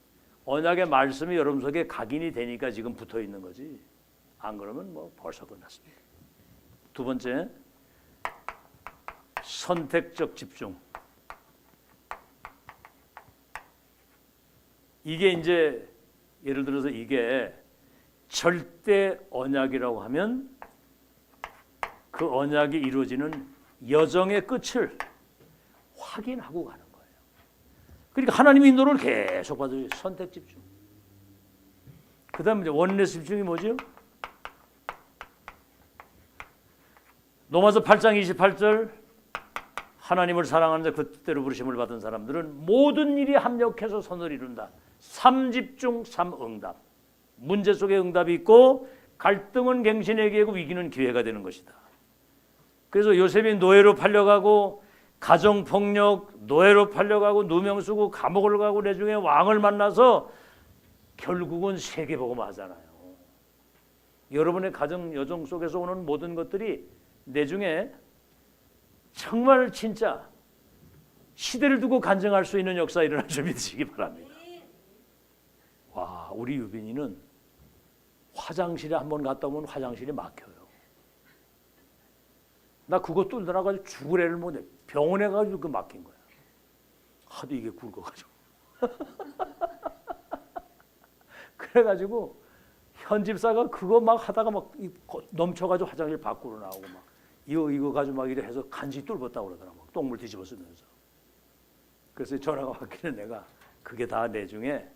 언약의 말씀이 여러분 속에 각인이 되니까 지금 붙어 있는 거지. 안 그러면 뭐 벌써 끝났습니다. 두 번째, 선택적 집중. 이게 이제 예를 들어서 이게 절대 언약이라고 하면 그 언약이 이루어지는 여정의 끝을 확인하고 가는 거예요. 그러니까 하나님의 인도를 계속 받아요. 선택 집중. 그 다음에 이제 원내스 집중이 뭐죠? 로마서 8장 28절, 하나님을 사랑하는 자 그 뜻대로 부르심을 받은 사람들은 모든 일이 합력해서 선을 이룬다. 3집중 3응답. 문제 속에 응답이 있고 갈등은 갱신의 기회고 위기는 기회가 되는 것이다. 그래서 요셉이 노예로 팔려가고 가정폭력, 노예로 팔려가고 누명 쓰고 감옥을 가고 나중에 왕을 만나서 결국은 세계복음 하잖아요. 여러분의 가정 여정 속에서 오는 모든 것들이 나중에 정말 진짜 시대를 두고 간증할 수 있는 역사 일어날 줄 믿으시기 바랍니다. 와, 우리 유빈이는 화장실에 한번 갔다 오면 화장실이 막혀요. 나 그거 뚫느라고 죽을 애를 못해. 병원에 가가지고 그 막힌 거야. 하도 이게 굵어가지고. 그래가지고 현 집사가 그거 막 하다가 막 넘쳐가지고 화장실 밖으로 나오고 막 이거 가지고 막 이래 해서 간신히 뚫었다고 그러더라고. 똥물 뒤집어 쓰면서. 그래서 전화가 왔기는 내가 그게 다 내중에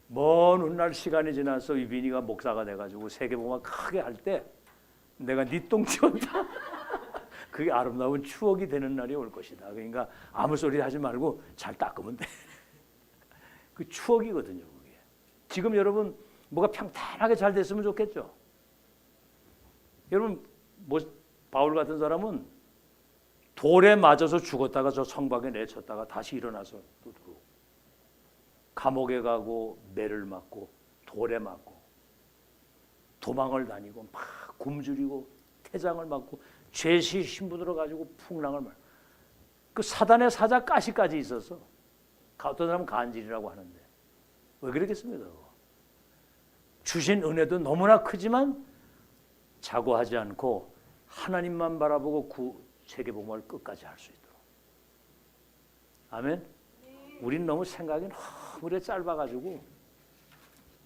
먼 훗날 시간이 지나서 유빈이가 목사가 돼가지고 세계복음화 크게 할 때 내가 네 똥 치웠다. 그게 아름다운 추억이 되는 날이 올 것이다. 그러니까 아무 소리 하지 말고 잘 닦으면 돼. 그 추억이거든요, 그게. 지금 여러분 뭐가 평탄하게 잘 됐으면 좋겠죠. 여러분 뭐 바울 같은 사람은 돌에 맞아서 죽었다가 저 성곽에 내쳤다가 다시 일어나서 또 들어오고 감옥에 가고 매를 맞고 돌에 맞고 도망을 다니고 막 굶주리고 태장을 맞고 죄시 신분으로 가지고 풍랑을 말. 그 사단의 사자 가시까지 있어서 어떤 사람은 간질이라고 하는데 왜 그러겠습니까? 주신 은혜도 너무나 크지만 자고하지 않고 하나님만 바라보고 세계복음을 끝까지 할 수 있도록. 아멘. 우린 너무 생각이 너무 짧아가지고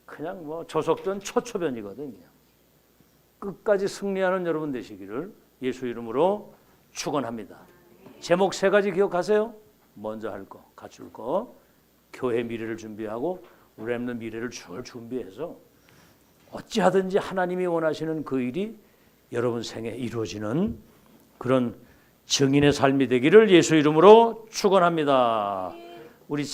그냥 뭐 조석전 초초변이거든요. 끝까지 승리하는 여러분 되시기를 예수 이름으로 축원합니다. 제목 3가지 기억하세요. 먼저 할 거, 갖출 거, 교회 미래를 준비하고 렘넌트 미래를 줄 준비해서 어찌하든지 하나님이 원하시는 그 일이 여러분 생에 이루어지는 그런 증인의 삶이 되기를 예수 이름으로 축원합니다. 우리